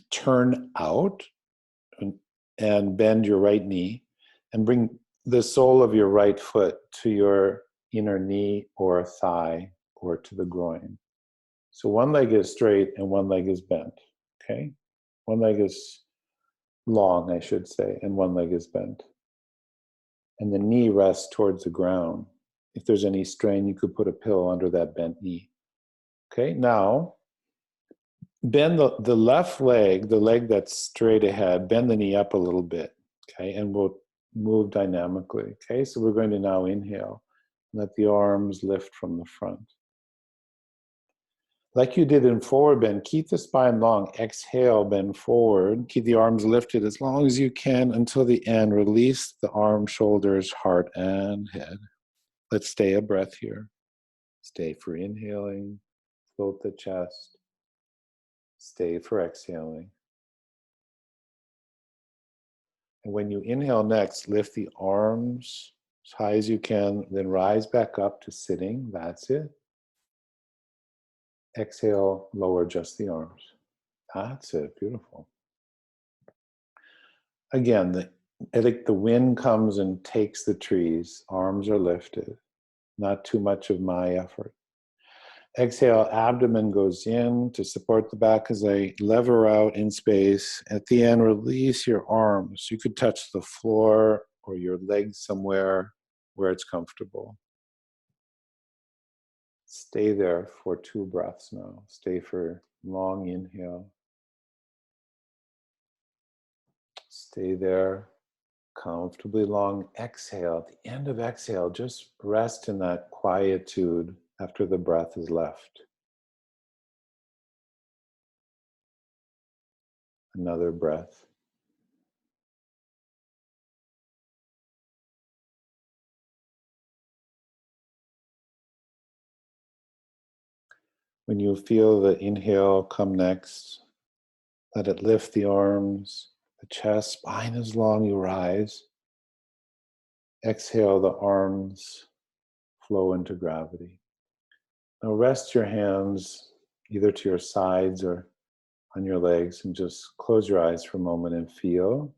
turn out and bend your right knee and bring the sole of your right foot to your inner knee or thigh or to the groin. So one leg is straight and one leg is bent, okay? One leg is long, I should say, and one leg is bent. And the knee rests towards the ground. If there's any strain, you could put a pillow under that bent knee. Okay, now bend the left leg, the leg that's straight ahead, bend the knee up a little bit, okay, and we'll move dynamically, okay? So we're going to now inhale. Let the arms lift from the front. Like you did in forward bend, keep the spine long. Exhale, bend forward. Keep the arms lifted as long as you can until the end. Release the arms, shoulders, heart, and head. Let's stay a breath here. Stay for inhaling. Float the chest. Stay for exhaling. And when you inhale next, lift the arms as high as you can, then rise back up to sitting. That's it. Exhale, lower just the arms. That's it. Beautiful. Again, I think the wind comes and takes the trees. Arms are lifted. Not too much of my effort. Exhale, abdomen goes in to support the back as I lever out in space. At the end, release your arms. You could touch the floor or your legs somewhere where it's comfortable. Stay there for 2 breaths now. Stay for long inhale. Stay there. Comfortably long exhale. At the end of exhale, just rest in that quietude after the breath is left. Another breath. When you feel the inhale come next, let it lift the arms, the chest, spine is long, you rise. Exhale, the arms flow into gravity. Now rest your hands either to your sides or on your legs and just close your eyes for a moment and feel.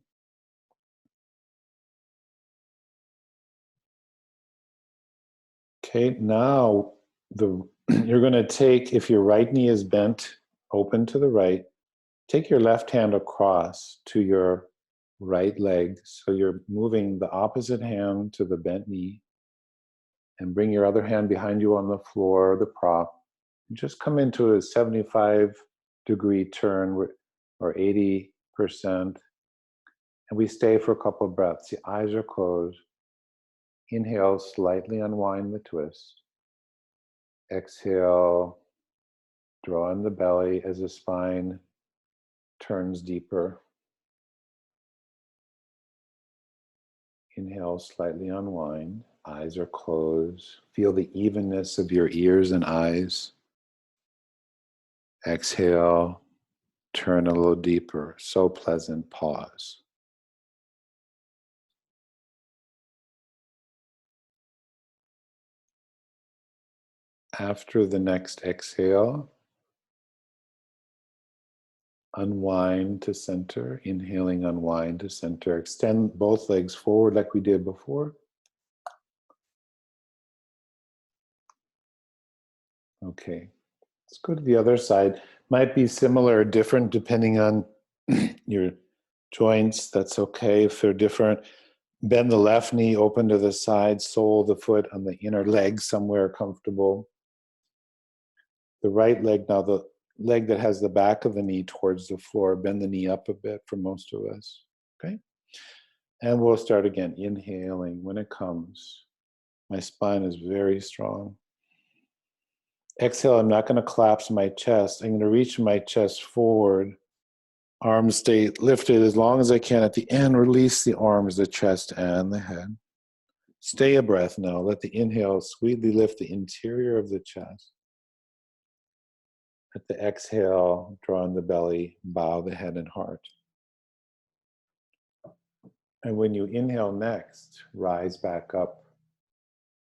Okay, now you're going to take, if your right knee is bent open to the right, take your left hand across to your right leg. So you're moving the opposite hand to the bent knee and bring your other hand behind you on the floor, the prop. Just come into a 75-degree turn or 80%. And we stay for a couple of breaths. The eyes are closed. Inhale, slightly unwind the twist. Exhale, draw in the belly as the spine turns deeper. Inhale, slightly unwind. Eyes are closed. Feel the evenness of your ears and eyes. Exhale, turn a little deeper. So pleasant. Pause. After the next exhale, unwind to center. Inhaling, unwind to center. Extend both legs forward like we did before. Okay, let's go to the other side. Might be similar or different depending on your joints. That's okay if they're different. Bend the left knee open to the side, sole of the foot on the inner leg somewhere comfortable. The right leg, now the leg that has the back of the knee towards the floor, bend the knee up a bit for most of us, okay? And we'll start again, inhaling when it comes. My spine is very strong. Exhale, I'm not going to collapse my chest. I'm going to reach my chest forward. Arms stay lifted as long as I can. At the end, release the arms, the chest, and the head. Stay a breath now. Let the inhale sweetly lift the interior of the chest. At the exhale, draw in the belly, bow the head and heart. And when you inhale next, rise back up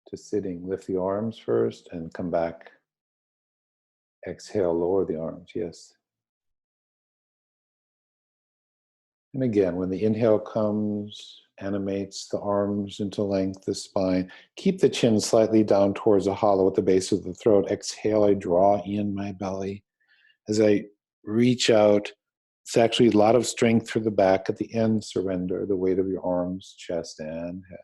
to sitting. Lift the arms first and come back. Exhale, lower the arms, yes. And again, when the inhale comes, animates the arms into length, the spine. Keep the chin slightly down towards the hollow at the base of the throat. Exhale, I draw in my belly. As I reach out, it's actually a lot of strength through the back. At the end, surrender the weight of your arms, chest, and head.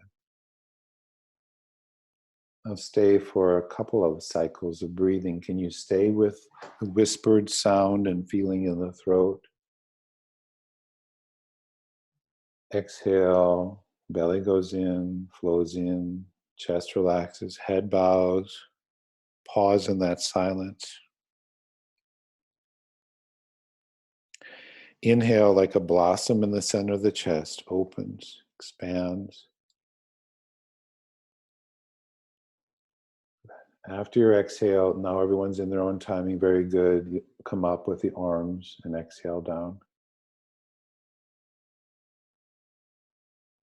Now stay for a couple of cycles of breathing. Can you stay with the whispered sound and feeling in the throat? Exhale, belly goes in, flows in, chest relaxes, head bows. Pause in that silence. Inhale like a blossom in the center of the chest, opens, expands. After your exhale, now everyone's in their own timing, very good. You come up with the arms and exhale down.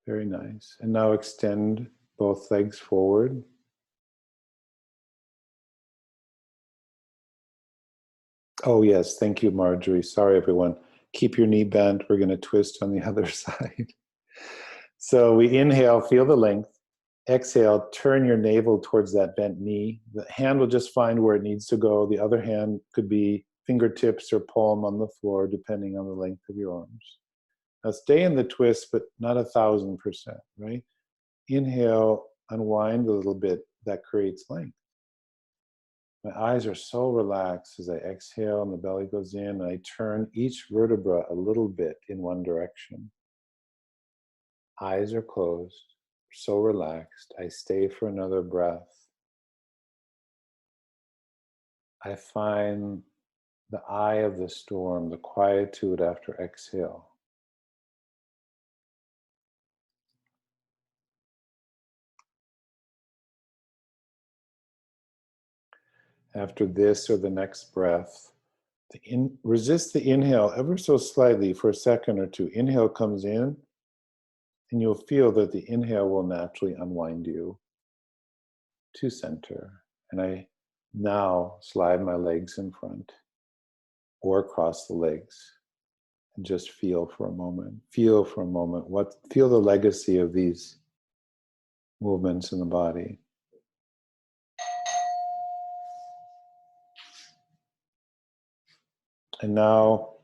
Very nice. And now extend both legs forward. Oh yes, thank you, Marjorie. Sorry, everyone. Keep your knee bent. We're going to twist on the other side. So we inhale, feel the length. Exhale, turn your navel towards that bent knee. The hand will just find where it needs to go. The other hand could be fingertips or palm on the floor, depending on the length of your arms. Now stay in the twist, but not 1,000%, right? Inhale, unwind a little bit. That creates length. My eyes are so relaxed as I exhale and the belly goes in, and I turn each vertebra a little bit in one direction. Eyes are closed, so relaxed. I stay for another breath. I find the eye of the storm, the quietude after exhale. After this or the next breath, resist the inhale ever so slightly for a second or two. Inhale comes in, and you'll feel that the inhale will naturally unwind you to center. And I now slide my legs in front or cross the legs and just feel for a moment. Feel for a moment. Feel the legacy of these movements in the body. And now,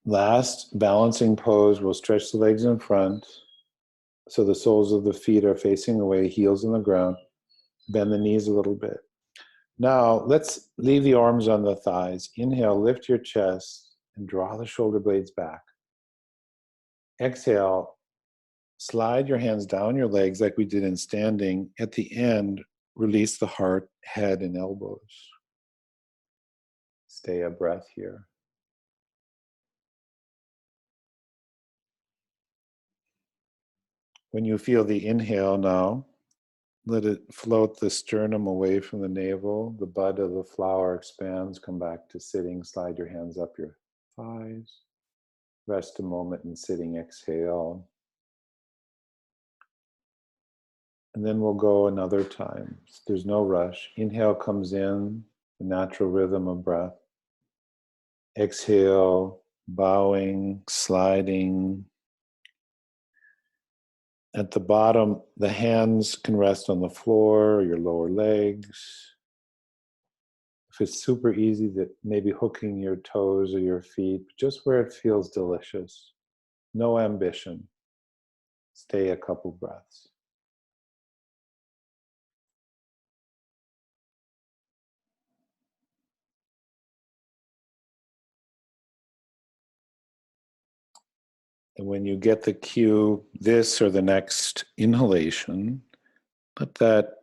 last balancing pose, we'll stretch the legs in front so the soles of the feet are facing away, heels on the ground. Bend the knees a little bit. Now, let's leave the arms on the thighs. Inhale, lift your chest and draw the shoulder blades back. Exhale, slide your hands down your legs like we did in standing. At the end, release the heart, head, and elbows. Stay a breath here. When you feel the inhale now, let it float the sternum away from the navel. The bud of the flower expands. Come back to sitting. Slide your hands up your thighs. Rest a moment in sitting. Exhale. And then we'll go another time. There's no rush. Inhale comes in, the natural rhythm of breath. Exhale, bowing, sliding. At the bottom, the hands can rest on the floor or your lower legs. If it's super easy, that maybe hooking your toes or your feet, just where it feels delicious. No ambition. Stay a couple breaths. And when you get the cue, this or the next inhalation, let that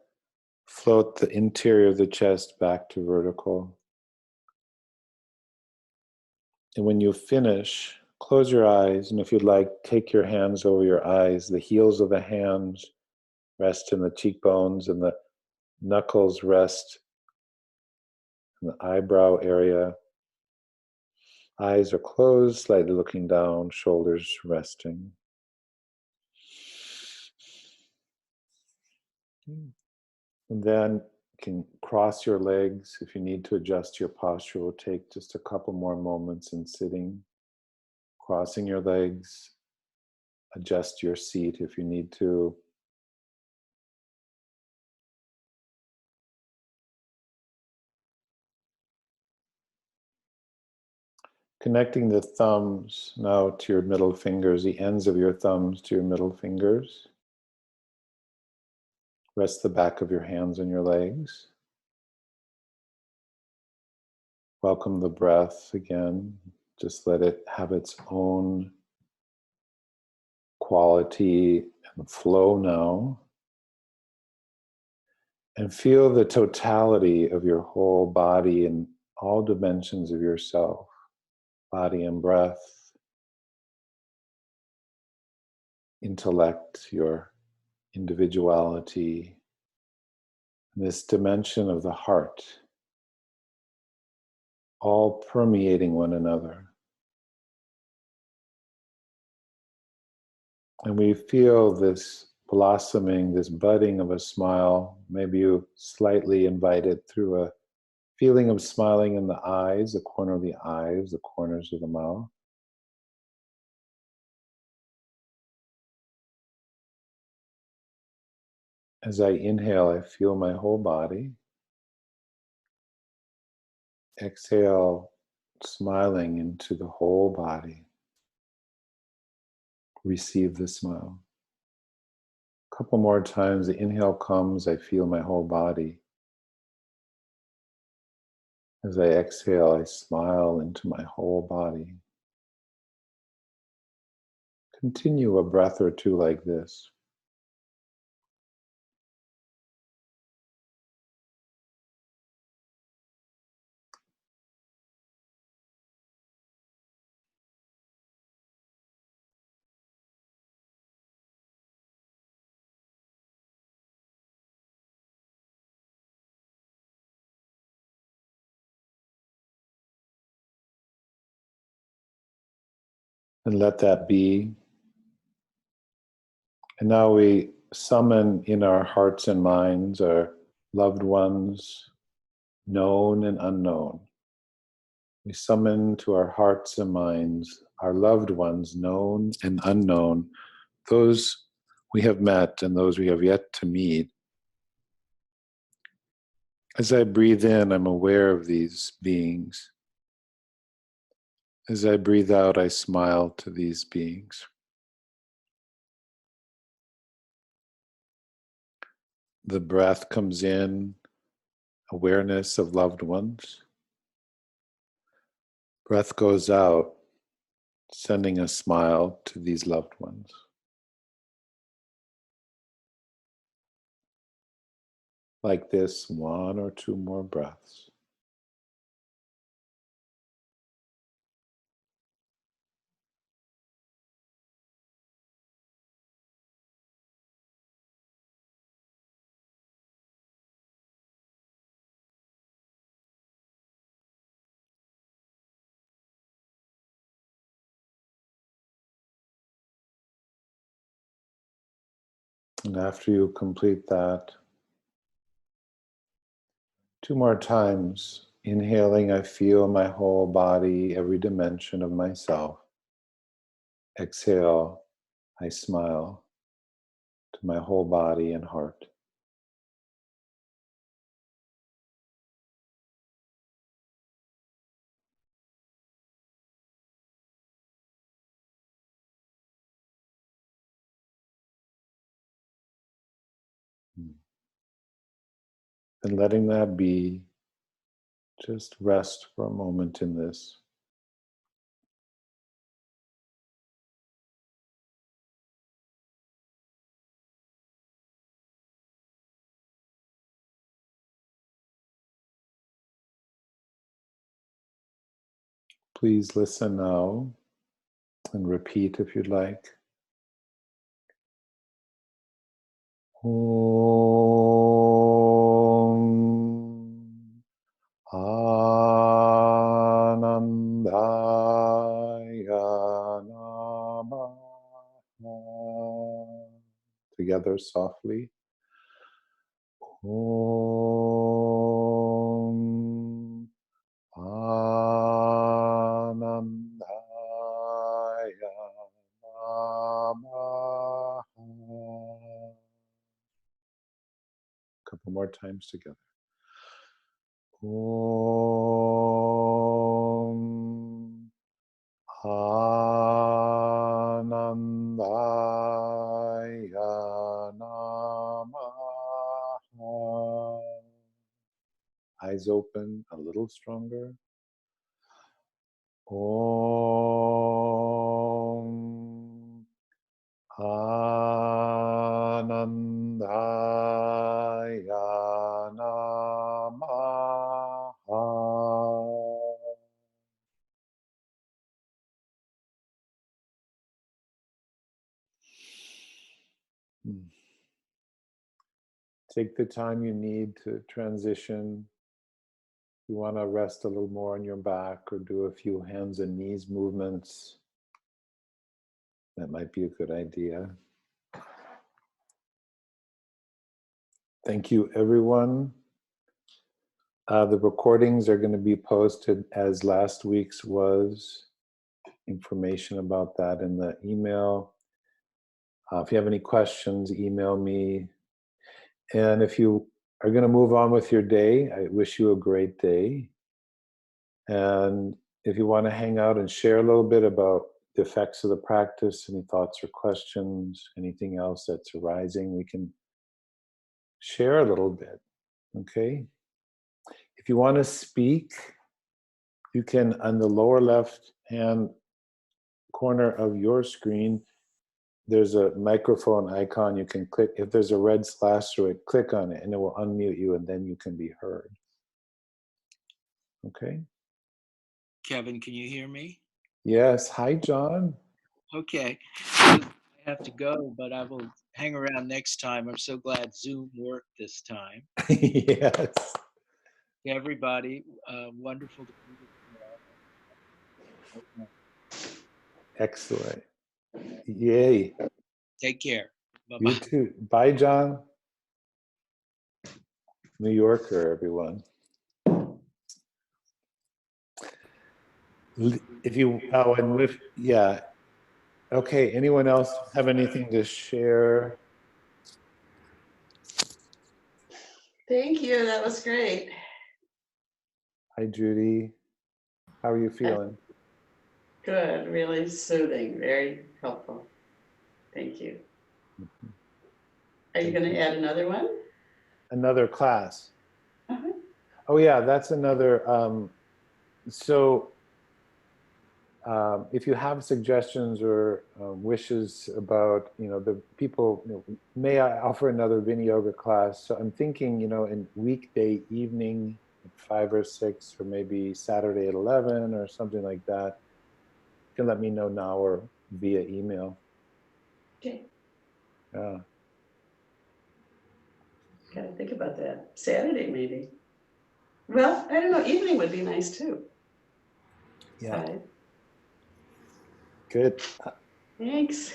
float the interior of the chest back to vertical. And when you finish, close your eyes, and if you'd like, take your hands over your eyes. The heels of the hands rest in the cheekbones, and the knuckles rest in the eyebrow area. Eyes are closed, slightly looking down, shoulders resting. And then you can cross your legs. If you need to adjust your posture, we'll take just a couple more moments in sitting, crossing your legs, adjust your seat if you need to. Connecting the thumbs now to your middle fingers, the ends of your thumbs to your middle fingers. Rest the back of your hands on your legs. Welcome the breath again. Just let it have its own quality and flow now. And feel the totality of your whole body and all dimensions of yourself, body and breath, intellect, your individuality, this dimension of the heart, all permeating one another. And we feel this blossoming, this budding of a smile. Maybe you slightly invite it through a feeling of smiling in the eyes, the corner of the eyes, the corners of the mouth. As I inhale, I feel my whole body. Exhale, smiling into the whole body. Receive the smile. A couple more times, the inhale comes, I feel my whole body. As I exhale, I smile into my whole body. Continue a breath or two like this. And let that be. And now we summon in our hearts and minds our loved ones, known and unknown. We summon to our hearts and minds our loved ones, known and unknown, those we have met and those we have yet to meet. As I breathe in, I'm aware of these beings. As I breathe out, I smile to these beings. The breath comes in, awareness of loved ones. Breath goes out, sending a smile to these loved ones. Like this, one or two more breaths. And after you complete that, two more times, inhaling, I feel my whole body, every dimension of myself. Exhale, I smile to my whole body and heart. And letting that be, just rest for a moment in this. Please listen now and repeat if you'd like. Om Anandaya Namaha. Together softly. Om Anandaya Namaha. Couple more times together. Om Anandaya Namaha. Eyes open a little stronger. Om Anandaya Namaha. Take the time you need to transition. You want to rest a little more on your back or do a few hands and knees movements. That might be a good idea. Thank you, everyone. The recordings are going to be posted as last week's was. Information about that in the email. If you have any questions, email me. And if you are going to move on with your day, I wish you a great day. And if you want to hang out and share a little bit about the effects of the practice, any thoughts or questions, anything else that's arising, we can share a little bit, okay? If you want to speak, you can, on the lower left hand corner of your screen, there's a microphone icon. You can click, if there's a red slash through it, click on it and it will unmute you and then you can be heard. Okay? Kevin, can you hear me? Yes. Hi, John. Okay. I have to go, but I will hang around next time. I'm so glad Zoom worked this time. Yes. Everybody, wonderful to be with you all. Excellent. Yay. Take care. You Bye-bye. too. Bye, John. New Yorker, everyone. If you, oh, and with, yeah. Okay, anyone else have anything to share? Thank you. That was great. Hi, Judy. How are you feeling? Good. Really soothing. Very helpful. Thank you. Are you going to add another one? Another class. Uh-huh. Oh yeah, that's another, if you have suggestions or wishes about, the people, may I offer another Vini Yoga class? So I'm thinking, in weekday evening at 5 or 6, or maybe Saturday at 11 or something like that. You can let me know now or via email. Okay. Yeah. Gotta think about that. Saturday, maybe. Well, I don't know. Evening would be nice too. Yeah. 5. Good. Thanks.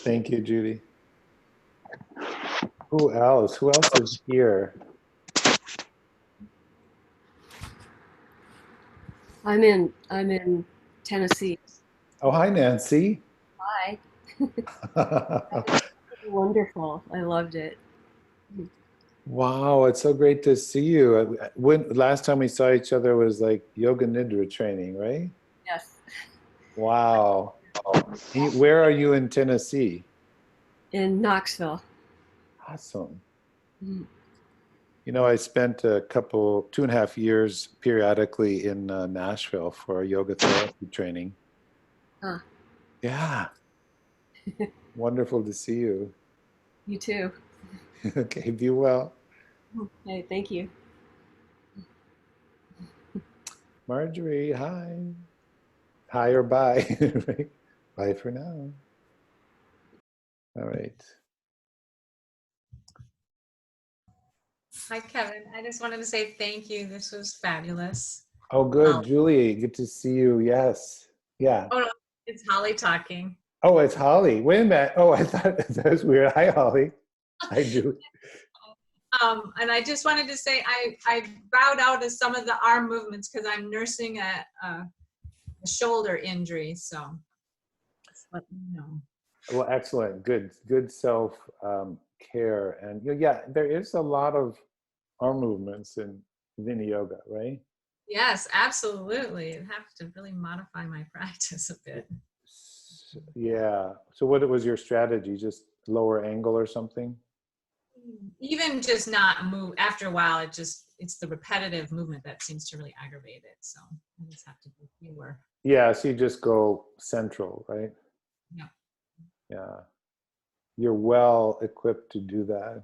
Thank you, Judy. Who else? Who else is here? I'm in Tennessee. Oh, hi, Nancy. Hi. Wonderful. I loved it. Wow, it's so great to see you. When last time we saw each other was like yoga nidra training, right? Yes. Wow. Where are you in Tennessee? In Knoxville. Awesome. Mhm. I spent 2.5 years periodically in Nashville for yoga therapy training. Huh. Yeah. Wonderful to see you. You too. Okay, be well. Okay, thank you. Marjorie, hi. Hi or bye. Right? Bye for now. All right. Hi, Kevin. I just wanted to say thank you. This was fabulous. Oh, good. Julie, good to see you. Yes. Yeah. Oh, no, it's Holly talking. Oh, it's Holly. Wait a minute. Oh, I thought that was weird. Hi, Holly. Hi, Julie. And I just wanted to say I bowed out of some of the arm movements because I'm nursing a shoulder injury. So just let me know. Well, excellent. Good self care. And yeah, there is a lot of arm movements in Vini Yoga, right? Yes, absolutely. I have to really modify my practice a bit. Yeah. So what was your strategy? Just lower angle or something? Even just not move after a while, it's the repetitive movement that seems to really aggravate it. So I just have to do fewer. Yeah. So you just go central, right? Yeah. Yeah. You're well equipped to do that.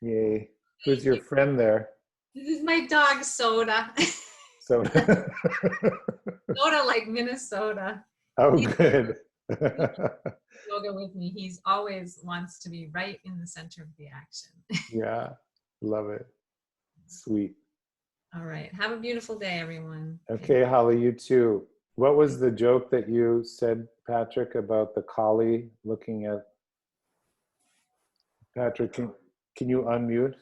Yay. Who's your friend there? This is my dog Soda. So, Soda like Minnesota. oh, good. Yoga with me. He's always wants to be right in the center of the action. Yeah. Love it. Sweet. All right. Have a beautiful day, everyone. Okay, Holly, you too. What was the joke that you said, Patrick, about the collie looking at Patrick? Can you unmute?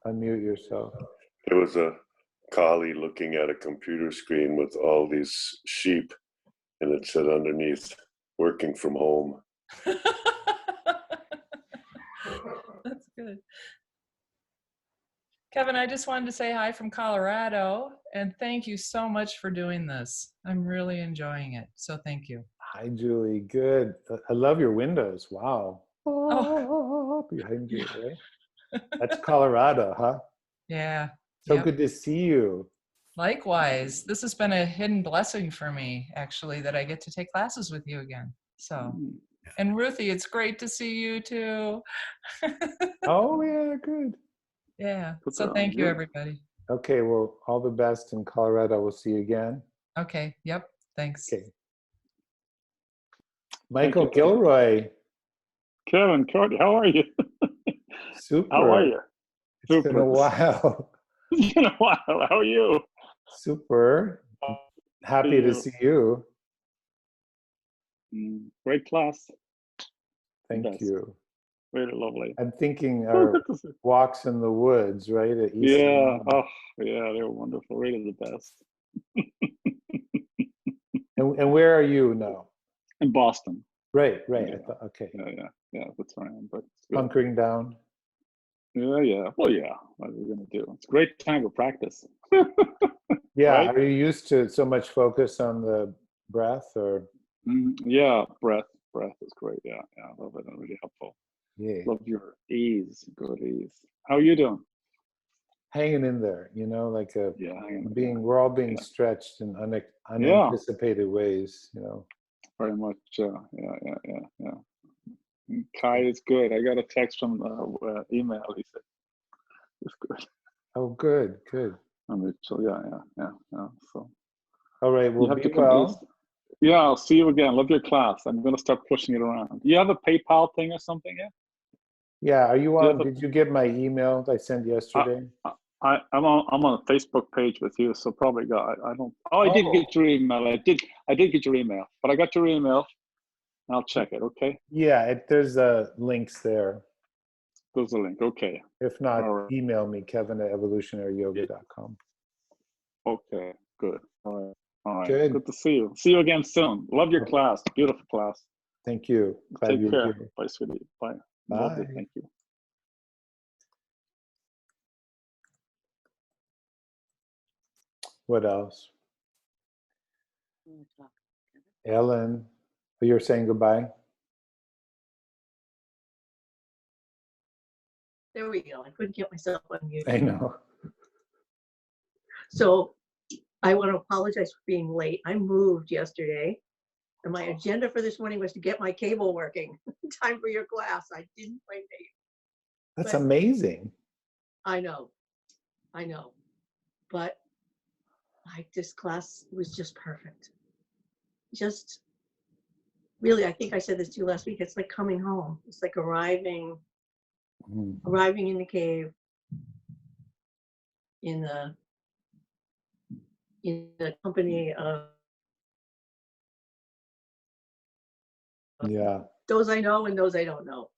Unmute yourself. There was a collie looking at a computer screen with all these sheep, and it said underneath, working from home. That's good. Kevin, I just wanted to say hi from Colorado and thank you so much for doing this. I'm really enjoying it. So thank you. Hi, Julie. Good. I love your windows. Wow. Oh. Behind you, right? That's Colorado, huh? Yeah. So Yep. good to see you. Likewise. This has been a hidden blessing for me, actually, that I get to take classes with you again. So, and Ruthie, it's great to see you too. Oh, yeah, good. Yeah. So thank you, everybody. Okay, well, all the best in Colorado. We'll see you again. Okay. Yep. Thanks. Okay. Michael Gilroy. Kevin, Cody, how are you? Super. How are you? It's been a while. It's been a while. How are you? Super. Happy to see you. Great class. Thank you. Really lovely. I'm thinking our walks in the woods, right? At East yeah. Oh, yeah. They were wonderful. Really the best. And where are you now? In Boston. Right. Yeah. I thought, okay. Yeah. That's where I am. But Hunkering down. Yeah. Well, yeah. What are we gonna do? It's a great time to practice. Yeah. Right? Are you used to so much focus on the breath, or? Yeah. Breath is great. Yeah. I love it. And really helpful. Yeah. Love your ease. Good ease. How are you doing? Hanging in there, like we're all being stretched in unanticipated ways, Very much. Yeah. Kai is good. I got a text from email. He said it's good. Oh, good. So yeah. So all right, well, you have be to come well. east. Yeah, I'll see you again. Love your class. I'm gonna start pushing it around. You have a PayPal thing or something? Yeah, are you on? Did you get my email I sent yesterday? I'm on a Facebook page with you, so probably got. I don't. Oh, I did get your email. I did get your email, but I got your email. I'll check it. Okay. Yeah, there's links there. There's a link. Okay. If not, email me, Kevin@evolutionaryyoga.com. Okay. Good. All right. Good. Good to see you. See you again soon. Love your class. Beautiful class. Thank you. Glad Take you're care. here. Bye, sweetie. Bye. Bye. Lovely. Thank you. What else? Ellen, you're saying goodbye? There we go. I couldn't get myself unmuted. I know. So I want to apologize for being late. I moved yesterday, and my agenda for this morning was to get my cable working in time for your class. I didn't find it. That's amazing. I know. But this class was just perfect. Just really, I think I said this to you last week. It's like coming home. It's like arriving in the cave in the company of Yeah. those I know and those I don't know.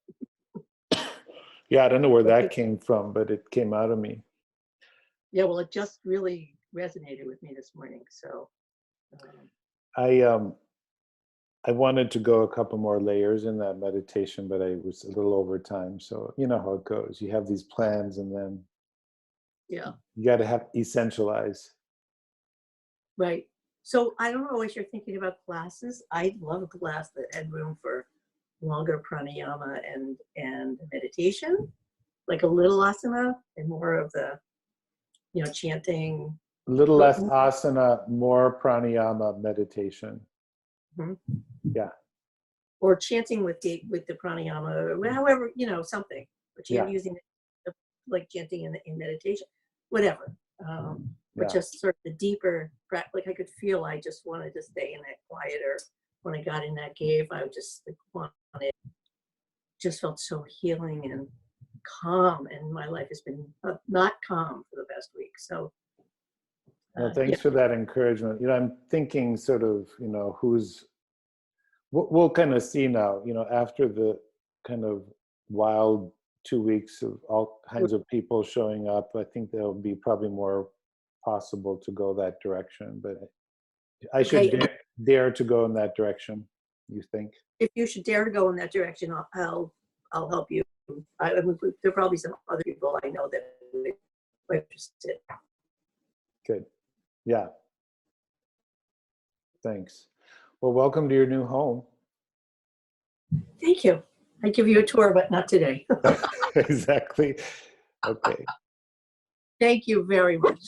Yeah, I don't know where that came from, but it came out of me. Yeah, well, it just really resonated with me this morning. So, I wanted to go a couple more layers in that meditation, but I was a little over time. So you know how it goes. You have these plans, and then yeah, you got to have essentialize. right. So I don't know what you're thinking about classes. I love a class that had room for longer pranayama and meditation, like a little asana and more of the, chanting. Little less asana, more pranayama meditation. Mhm. Yeah. Or chanting with the pranayama, or however, something. Or Yeah. using it like chanting in meditation, whatever. But Yeah. just sort of the deeper, like I could feel I just wanted to stay in that quiet, or when I got in that cave, I just wanted, just felt so healing and calm, and my life has been not calm for the past week. So Well, thanks for that encouragement. I'm thinking sort of, we'll kind of see now, after the kind of wild 2 weeks of all kinds of people showing up, I think there'll be probably more possible to go that direction, but I should dare to go in that direction, you think? if you should dare to go in that direction, I'll help you. I mean, there are probably some other people I know that would be interested. Good. Yeah. Thanks. Well, welcome to your new home. Thank you. I give you a tour, but not today. Exactly. Okay. Thank you very much.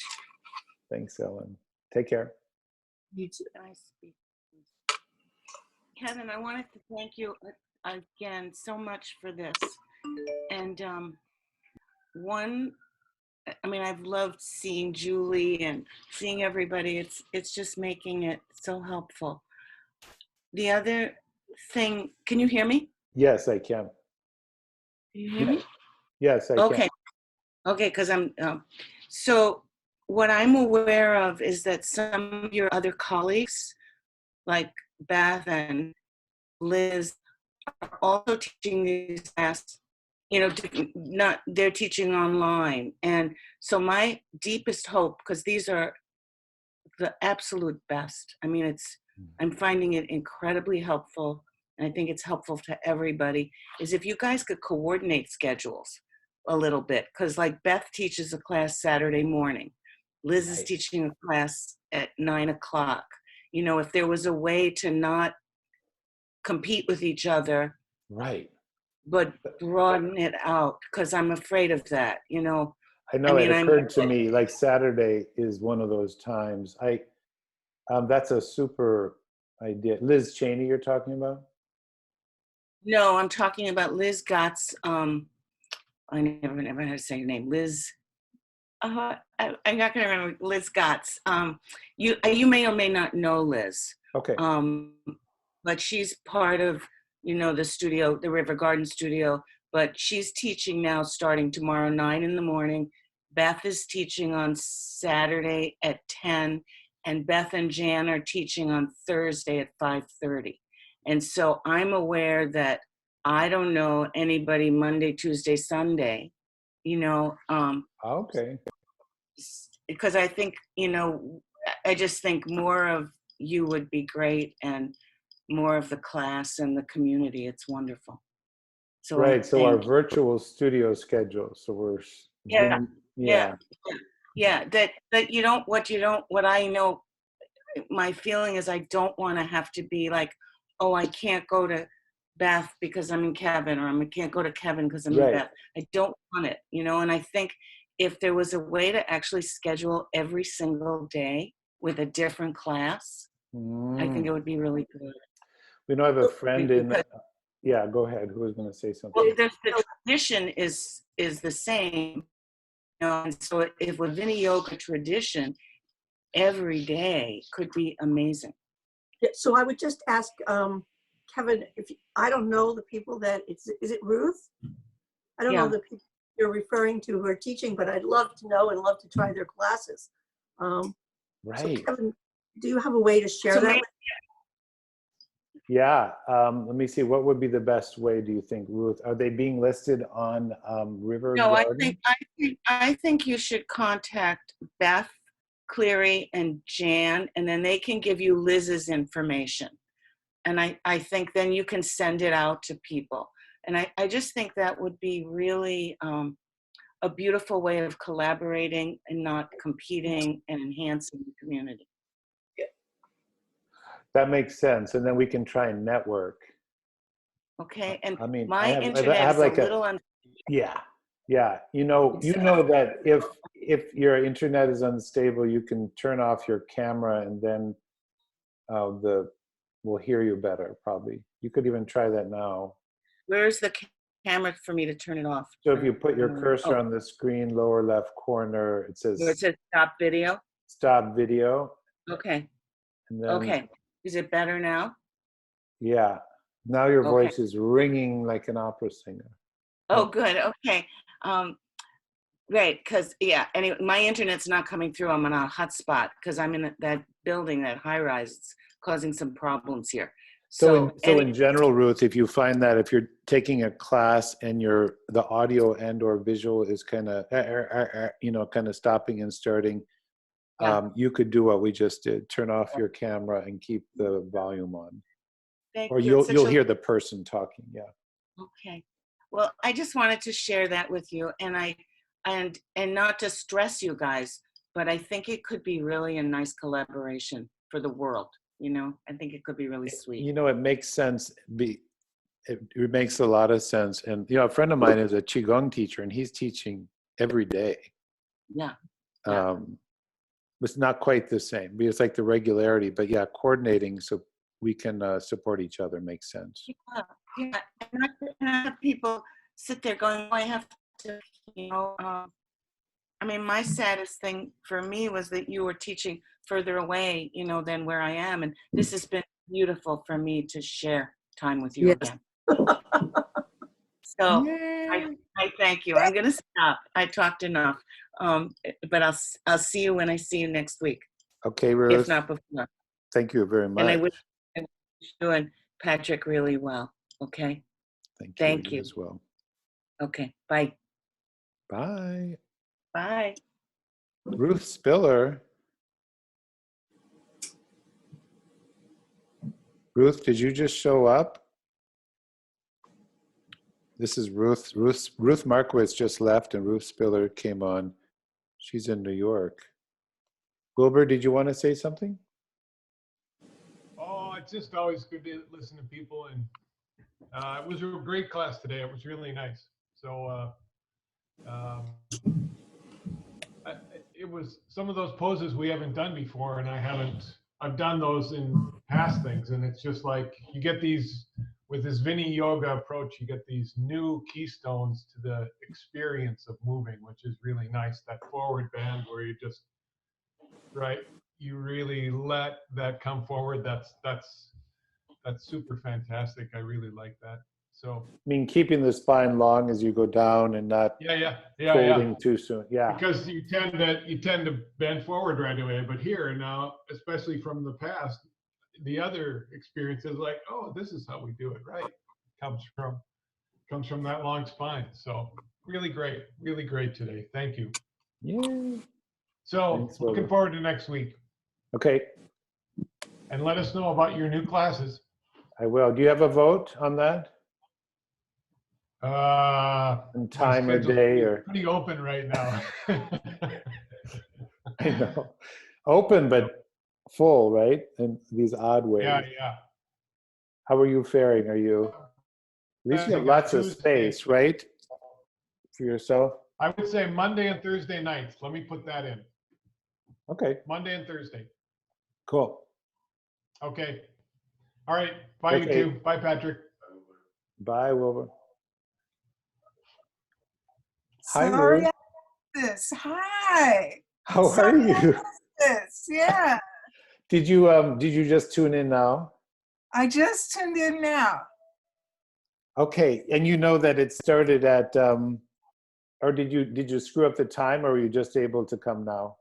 Thanks, Ellen. Take care. You too. Can I speak? Kevin, I wanted to thank you again so much for this. And I've loved seeing Julie and seeing everybody. It's just making it so helpful. The other thing, can you hear me? Yes, I can. Can you hear me? Yes, I Okay. can. Okay, because so what I'm aware of is that some of your other colleagues, like Beth and Liz, are also teaching these classes, they're teaching online. And so my deepest hope, because these are the absolute best. I'm finding it incredibly helpful, and I think it's helpful to everybody, is if you guys could coordinate schedules a little bit. Because like Beth teaches a class Saturday morning. Liz is teaching a class at 9:00. If there was a way to not compete with each other, right, but broaden it out, because I'm afraid of that. I know it occurred to me like Saturday is one of those times. That's a super idea. Liz Cheney, you're talking about? No, I'm talking about Liz Gott's. I never know how to say her name. Liz. I'm not going to remember Liz Gott's. You may or may not know Liz. Okay. But she's part of the studio, the River Garden Studio. But she's teaching now, starting tomorrow 9 a.m. Beth is teaching on Saturday at 10, and Beth and Jan are teaching on Thursday at 5:30. And so I'm aware that I don't know anybody Monday, Tuesday, Sunday, Okay. because I think, I just think more of you would be great, and more of the class and the community. It's wonderful. So right. So our virtual studio schedule. So we're yeah. What I know, my feeling is I don't want to have to be like, oh, I can't go to Beth because I'm in Kevin, or I can't go to Kevin because I'm in Beth. I don't want it, and I think if there was a way to actually schedule every single day with a different class, I think it would be really good. I have a friend yeah, go ahead. Who was going to say something? Well, the tradition is the same, and so if within a yoga tradition, every day could be amazing. Yeah, so I would just ask Kevin, I don't know the people that is it Ruth? I don't know the people you're referring to who are teaching, but I'd love to know and love to try their classes. Right. So Kevin, do you have a way to share that? Yeah, let me see. What would be the best way, do you think, Ruth? Are they being listed on River No, Garden? I think you should contact Beth Cleary and Jan, and then they can give you Liz's information. And I think then you can send it out to people. And I just think that would be really a beautiful way of collaborating and not competing and enhancing the community. That makes sense. And then we can try and network. Okay, and I mean, my I internet have is a like little yeah, yeah. You know that if your internet is unstable, you can turn off your camera and then we'll hear you better probably. You could even try that now. Where's the camera for me to turn it off? So if you put your cursor Oh, on the screen, lower left corner, it where it says says stop video? stop video. Okay, And then, okay. Is it better now? yeah, now your Okay. voice is ringing like an opera singer. Oh, good, okay. Great, because, yeah, anyway, my internet's not coming through. I'm on a hotspot because I'm in that building, that high rise. It's causing some problems here. So in general, Ruth, if you find that if you're taking a class and the audio and or visual is kind of kind of stopping and starting, you could do what we just did: turn off your camera and keep the volume on, Thank or you. you'll hear the person talking. Yeah. Okay. Well, I just wanted to share that with you, and not to stress you guys, but I think it could be really a nice collaboration for the world. I think it could be really sweet. It makes sense. It makes a lot of sense. And a friend of mine is a qigong teacher, and he's teaching every day. Yeah. It's not quite the same. It's like the regularity, but yeah, coordinating so we can support each other makes sense. Yeah. And not have people sit there going, oh, I have to, I mean, my saddest thing for me was that you were teaching further away, than where I am. And this has been beautiful for me to share time with you again. So I thank you. I'm going to stop. I talked enough. But I'll see you when I see you next week. Okay, Ruth. If not before. Thank you very much. And I wish you and Patrick really well. Okay. Thank you as well. Okay. Bye. Bye. Bye. Ruth Spiller. Ruth, did you just show up? This is Ruth. Ruth Markowitz just left and Ruth Spiller came on. She's in New York. Wilbur, did you want to say something? Oh, it's just always good to listen to people. And it was a great class today. It was really nice. So it was some of those poses we haven't done before, and I've done those in past things. And it's just like you get these, with this Vini yoga approach, you get these new keystones to the experience of moving, which is really nice. That forward bend where you just, right, you really let that come forward. That's super fantastic. I really like that. So I mean, keeping the spine long as you go down and not folding too soon. Yeah. Because you tend to bend forward right away. But here now, especially from the past, the other experience is like, oh, this is how we do it, right? Comes from that long spine. So really great today. Thank you. Yeah. So thanks, looking Wilbur. forward to next week. Okay. And let us know about your new classes. I will. Do you have a vote on that? And time or day or pretty open right now. I know. Open but full, right? In these odd ways. Yeah. How are you faring? At least you have lots of space, right? For yourself? I would say Monday and Thursday nights. Let me put that in. Okay. Monday and Thursday. Cool. Okay. All right. Bye, you two. Bye, Patrick. Bye, Wilbur. Hi, Ruth. Hi. How are you? Yeah. Did you just tune in now? I just tuned in now. Okay, and you know that it started at or did you screw up the time, or were you just able to come now?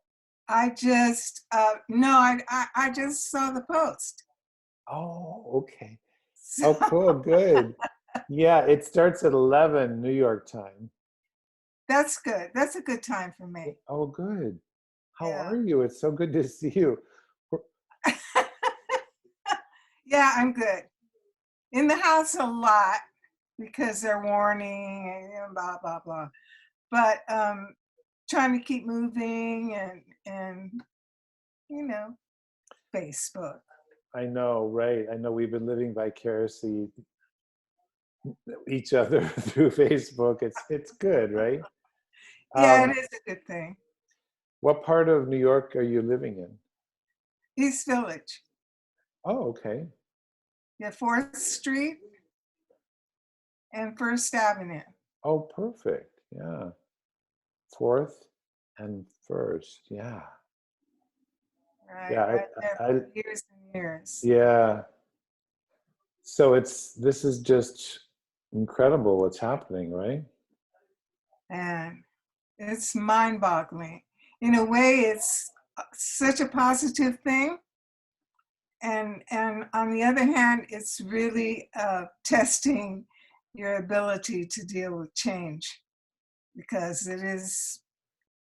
I just no, I just saw the post. Oh, okay. Oh, cool. Good. Yeah, it starts at 11 New York time. That's good. That's a good time for me. Oh, good. How Yeah. are you? It's so good to see you. Yeah, I'm good. In the house a lot because they're warning and blah blah blah. But trying to keep moving and Facebook. I know, right? I know we've been living vicariously each other through Facebook. It's good, right? Yeah, Um, it is a good thing. what part of New York are you living in? East Village. Oh, okay. Yeah, 4th Street and First Avenue. Oh, perfect. Yeah. 4th and First. Yeah. Right, Yeah. right there I for years and years. yeah. So this is just incredible what's happening, right? And it's mind-boggling. In a way, it's such a positive thing. And on the other hand, it's really testing your ability to deal with change, because it is